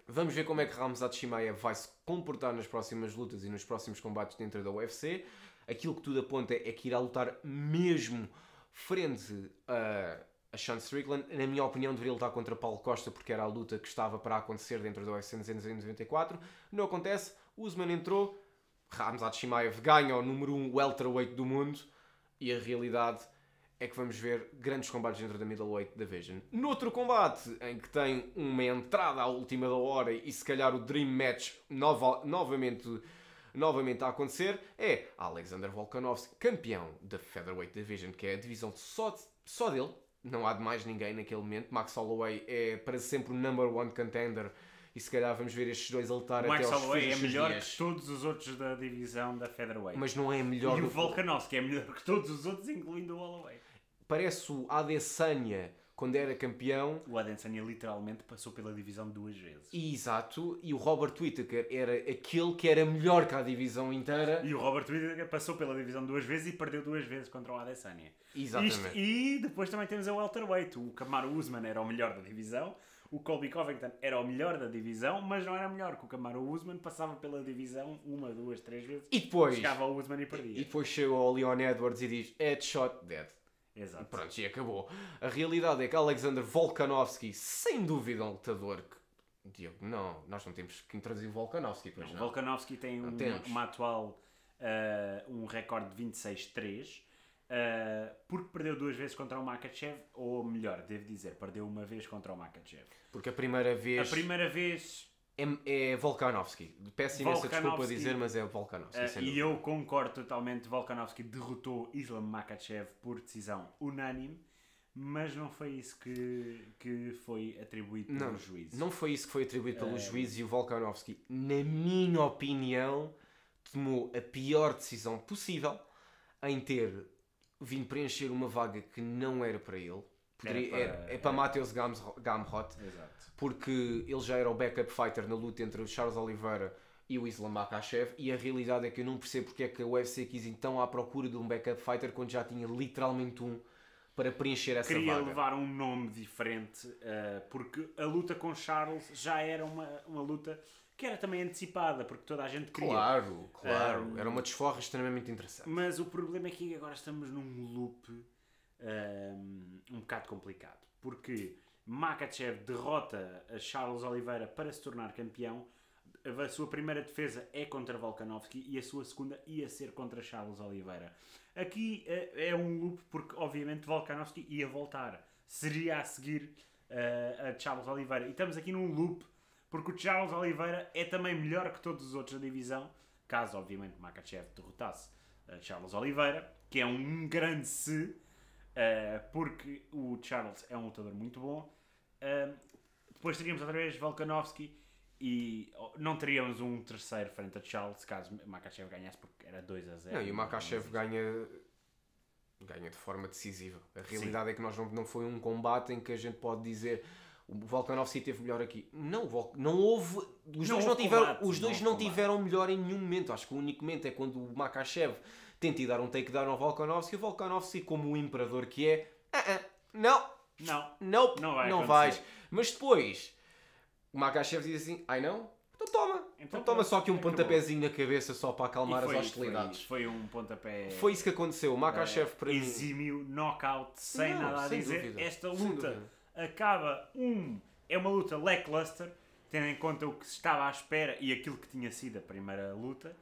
Speaker 1: Vamos ver como é que Khamzat Chimaev vai se comportar nas próximas lutas e nos próximos combates dentro da UFC. Aquilo que tudo aponta é que irá lutar mesmo frente a Sean Strickland. Na minha opinião, deveria lutar contra Paulo Costa, porque era a luta que estava para acontecer dentro do UFC 294. Não acontece. Usman entrou. Khamzat Chimaev ganha o número 1 welterweight do mundo. E a realidade é que vamos ver grandes combates dentro da middleweight division. Noutro combate, em que tem uma entrada à última da hora e se calhar o Dream Match novamente a acontecer, é Alexander Volkanovski, campeão da Featherweight Division, que é a divisão só dele. Não há de mais ninguém naquele momento. Max Holloway é para sempre o number 1 contender. E se calhar vamos ver estes dois a lutar até aos fins dos dias.
Speaker 2: Max Holloway é melhor que todos os outros da divisão da Featherweight.
Speaker 1: Mas não é melhor.
Speaker 2: E o Volkanovski é melhor que todos os outros, incluindo o Holloway.
Speaker 1: Parece o Adesanya quando era campeão.
Speaker 2: O Adesanya literalmente passou pela divisão 2 vezes.
Speaker 1: Exato. E o Robert Whittaker era aquele que era melhor que a divisão inteira.
Speaker 2: E o Robert Whittaker passou pela divisão 2 vezes e perdeu 2 vezes contra o Adesanya.
Speaker 1: Exatamente.
Speaker 2: E depois também temos a welterweight. O Kamaru Usman era o melhor da divisão. O Colby Covington era o melhor da divisão, mas não era melhor, que o Kamaru Usman passava pela divisão 1, 2, 3 vezes.
Speaker 1: E depois
Speaker 2: chegava ao Usman e perdia.
Speaker 1: E depois chega ao Leon Edwards e diz headshot dead.
Speaker 2: Exato.
Speaker 1: E pronto, e acabou. A realidade é que Alexander Volkanovski, sem dúvida um lutador que Diogo, não, nós não temos que introduzir o Volkanovski, pois não.
Speaker 2: Volkanovski tem uma atual, um recorde de 26-3, porque perdeu 2 vezes contra o Makhachev, ou melhor, devo dizer, perdeu uma vez contra o Makhachev.
Speaker 1: Porque a primeira vez é Volkanovski. Peço imensa desculpa a dizer, mas é Volkanovski.
Speaker 2: E eu concordo totalmente, Volkanovski derrotou Islam Makhachev por decisão unânime, mas não foi isso que foi atribuído pelos juízes.
Speaker 1: Não foi isso que foi atribuído pelos juízes, e o Volkanovski, na minha opinião, tomou a pior decisão possível em ter vindo preencher uma vaga que não era para ele. É para Matheus Gamrot, porque ele já era o backup fighter na luta entre o Charles Oliveira e o Islam Makhachev, e a realidade é que eu não percebo porque é que a UFC quis então à procura de um backup fighter quando já tinha literalmente um para preencher essa vaga.
Speaker 2: Queria levar um nome diferente, porque a luta com Charles já era uma luta que era também antecipada, porque toda a gente queria.
Speaker 1: Claro. Era uma desforra extremamente interessante.
Speaker 2: Mas o problema é que agora estamos num loop um bocado complicado, porque Makhachev derrota a Charles Oliveira para se tornar campeão. A sua primeira defesa é contra Volkanovski e a sua segunda ia ser contra Charles Oliveira. Aqui é um loop porque obviamente Volkanovski ia voltar, seria a seguir a Charles Oliveira, e estamos aqui num loop porque o Charles Oliveira é também melhor que todos os outros da divisão, caso obviamente Makhachev derrotasse Charles Oliveira, que é um grande se, porque o Charles é um lutador muito bom. Depois teríamos outra vez Volkanovski e não teríamos um terceiro frente a Charles caso Makhachev ganhasse, porque era 2-0.
Speaker 1: Não, e o Makhachev ganha de forma decisiva. A realidade é que não foi um combate em que a gente pode dizer o Volkanovski teve melhor aqui. Não houve. Os dois não tiveram melhor em nenhum momento. Acho que o único momento é quando o Makhachev tenta ir dar um takedown ao Volkanovski, e o Volkanovski, como o imperador que é, não vais. Mas depois o Makhachev diz assim, não? Então toma. Então toma só aqui um pontapézinho na cabeça só para acalmar as hostilidades.
Speaker 2: Foi um pontapé.
Speaker 1: Foi isso que aconteceu. O Makhachev para mim...
Speaker 2: exímio, knockout, sem nada a dizer. Dúvida. Esta luta acaba... É uma luta lackluster, tendo em conta o que se estava à espera e aquilo que tinha sido a primeira luta.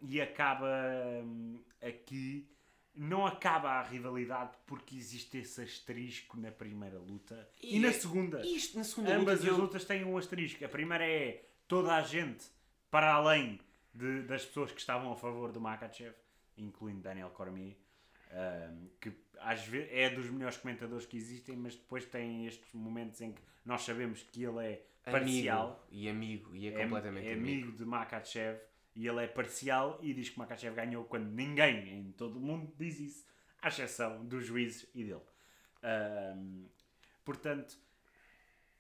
Speaker 2: E acaba aqui... Não acaba a rivalidade porque existe esse asterisco na primeira luta e na segunda. Ambas as lutas têm um asterisco. A primeira é toda a gente para além das pessoas que estavam a favor do Makhachev, incluindo Daniel Cormier, que às vezes é dos melhores comentadores que existem, mas depois tem estes momentos em que nós sabemos que ele é parcial.
Speaker 1: Amigo, e é completamente
Speaker 2: amigo de Makhachev. E ele é parcial e diz que Makhachev ganhou quando ninguém em todo o mundo diz isso, à exceção dos juízes e dele. Portanto,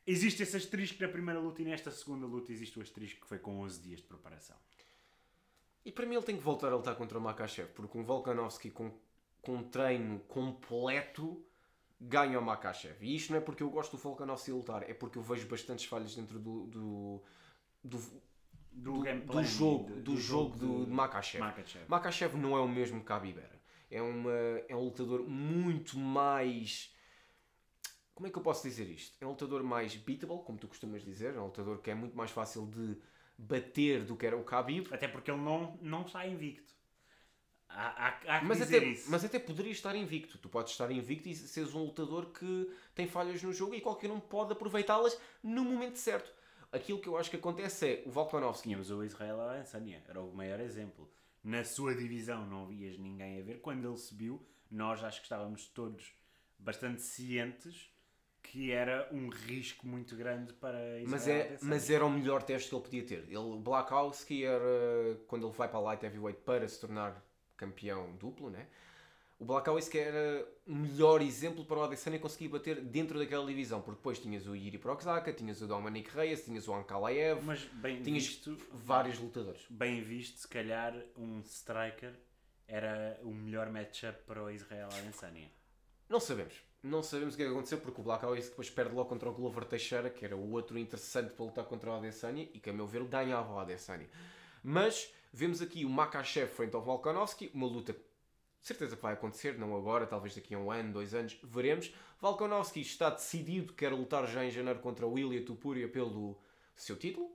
Speaker 2: existe esse asterisco na primeira luta e nesta segunda luta existe o asterisco que foi com 11 dias de preparação.
Speaker 1: E para mim ele tem que voltar a lutar contra o Makhachev, porque um Volkanovski com um treino completo ganha o Makhachev. E isto não é porque eu gosto do Volkanovski lutar, é porque eu vejo bastantes falhas dentro do jogo de Makhachev. Makhachev não é o mesmo que Khabibera. É um lutador muito mais... Como é que eu posso dizer isto? É um lutador mais beatable, como tu costumas dizer. É um lutador que é muito mais fácil de bater do que era o Khabib.
Speaker 2: Até porque ele não está invicto. Há que dizer isso.
Speaker 1: Mas até poderia estar invicto. Tu podes estar invicto e seres um lutador que tem falhas no jogo e qualquer um pode aproveitá-las no momento certo. Aquilo que eu acho que acontece é o Volkanovski...
Speaker 2: Tínhamos o Israel Adesanya, era o maior exemplo. Na sua divisão não vias ninguém a ver. Quando ele subiu, nós acho que estávamos todos bastante cientes que era um risco muito grande para Israel Adesanya.
Speaker 1: Mas era o melhor teste que ele podia ter. O Blachowski era, quando ele vai para a Light Heavyweight para se tornar campeão duplo, né? O Blachowski era o melhor exemplo para o Adesanya conseguir bater dentro daquela divisão, porque depois tinhas o Jiri Prochazka, tinhas o Dominic Reyes, tinhas o Ankalaev, vários lutadores.
Speaker 2: Bem visto, se calhar um striker era o melhor matchup para o Israel Adesanya.
Speaker 1: Não sabemos o que é que aconteceu, porque o Blachowski depois perde logo contra o Glover Teixeira, que era o outro interessante para lutar contra o Adesanya, e que a meu ver ganhava o Adesanya. Mas vemos aqui o Makhachev frente ao Volkanovski, uma luta Certeza que vai acontecer, não agora, talvez daqui a 1 ano, 2 anos, veremos. Volkanovski está decidido, quer lutar já em janeiro contra o Ilia Topuria pelo seu título,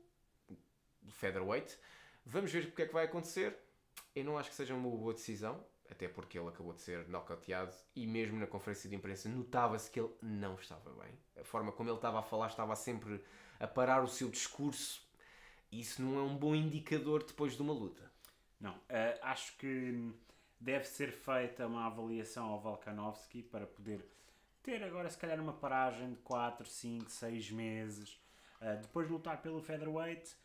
Speaker 1: de featherweight. Vamos ver o que é que vai acontecer. Eu não acho que seja uma boa decisão, até porque ele acabou de ser knockoutado e mesmo na conferência de imprensa notava-se que ele não estava bem. A forma como ele estava a falar estava sempre a parar o seu discurso. Isso não é um bom indicador depois de uma luta.
Speaker 2: Não, acho que deve ser feita uma avaliação ao Volkanovski para poder ter agora se calhar uma paragem de 4, 5, 6 meses. Depois de lutar pelo featherweight,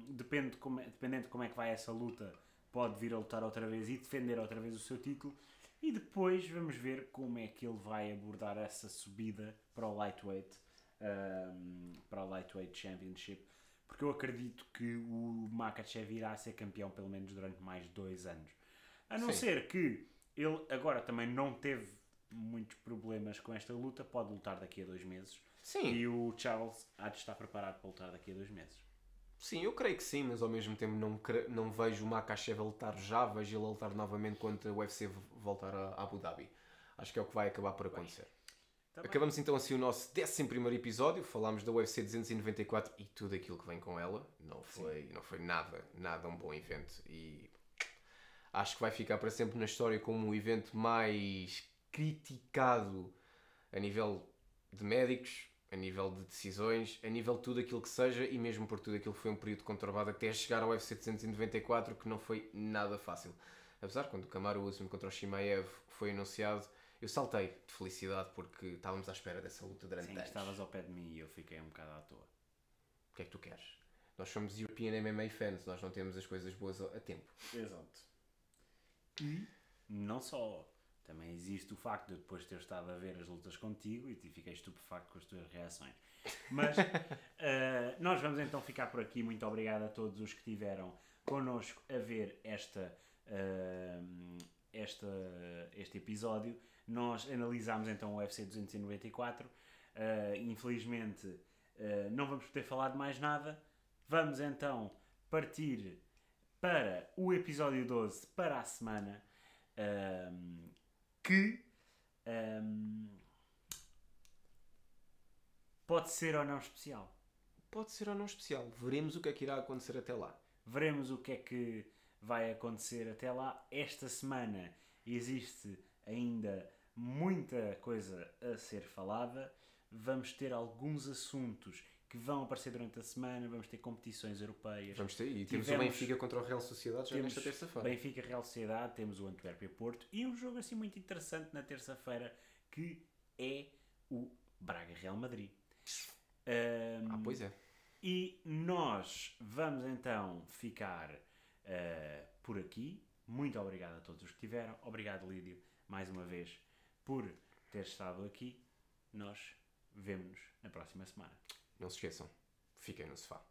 Speaker 2: dependendo de como é que vai essa luta, pode vir a lutar outra vez e defender outra vez o seu título. E depois vamos ver como é que ele vai abordar essa subida para o lightweight, para o lightweight championship. Porque eu acredito que o Makhachev irá ser campeão pelo menos durante mais de 2 anos. A não ser que ele agora também não teve muitos problemas com esta luta, pode lutar daqui a 2 meses.
Speaker 1: Sim.
Speaker 2: E o Charles há de estar preparado para lutar daqui a 2 meses.
Speaker 1: Sim, eu creio que sim, mas ao mesmo tempo não vejo o Makhachev a lutar já, vejo ele a lutar novamente quando a UFC voltar a Abu Dhabi. Acho que é o que vai acabar por acontecer. Acabamos então assim o nosso 11º episódio, falámos da UFC 294 e tudo aquilo que vem com ela. Não foi nada um bom evento e acho que vai ficar para sempre na história como o evento mais criticado a nível de médicos, a nível de decisões, a nível de tudo aquilo que seja e mesmo por tudo aquilo que foi um período conturbado até chegar ao UFC 294 que não foi nada fácil. Apesar, quando o Kamaru Usman contra o Shimaev foi anunciado, eu saltei de felicidade porque estávamos à espera dessa luta durante anos.
Speaker 2: Estavas ao pé de mim e eu fiquei um bocado à toa.
Speaker 1: O que é que tu queres? Nós somos European MMA fans, nós não temos as coisas boas a tempo.
Speaker 2: Exato. E não só. Também existe o facto de eu depois ter estado a ver as lutas contigo e fiquei estupefacto com as tuas reações. Mas nós vamos então ficar por aqui. Muito obrigado a todos os que estiveram connosco a ver este episódio. Nós analisámos então o UFC 294. Infelizmente não vamos poder falar de mais nada. Vamos então partir para o episódio 12 para a semana. Que pode ser ou não especial.
Speaker 1: Pode ser ou não especial. Veremos o que é que irá acontecer até lá.
Speaker 2: Veremos o que é que vai acontecer até lá. Esta semana existe ainda muita coisa a ser falada. Vamos ter alguns assuntos que vão aparecer durante a semana. Vamos ter competições europeias.
Speaker 1: Vamos ter. E temos o Benfica contra o Real Sociedade já nesta terça-feira.
Speaker 2: Benfica, Real Sociedade, temos o Antuérpia Porto e um jogo assim muito interessante na terça-feira que é o Braga Real Madrid.
Speaker 1: Pois é.
Speaker 2: E nós vamos então ficar por aqui. Muito obrigado a todos os que tiveram. Obrigado, Lídio, mais uma vez por ter estado aqui. Nós vemo-nos na próxima semana.
Speaker 1: Não se esqueçam, fiquem no sofá.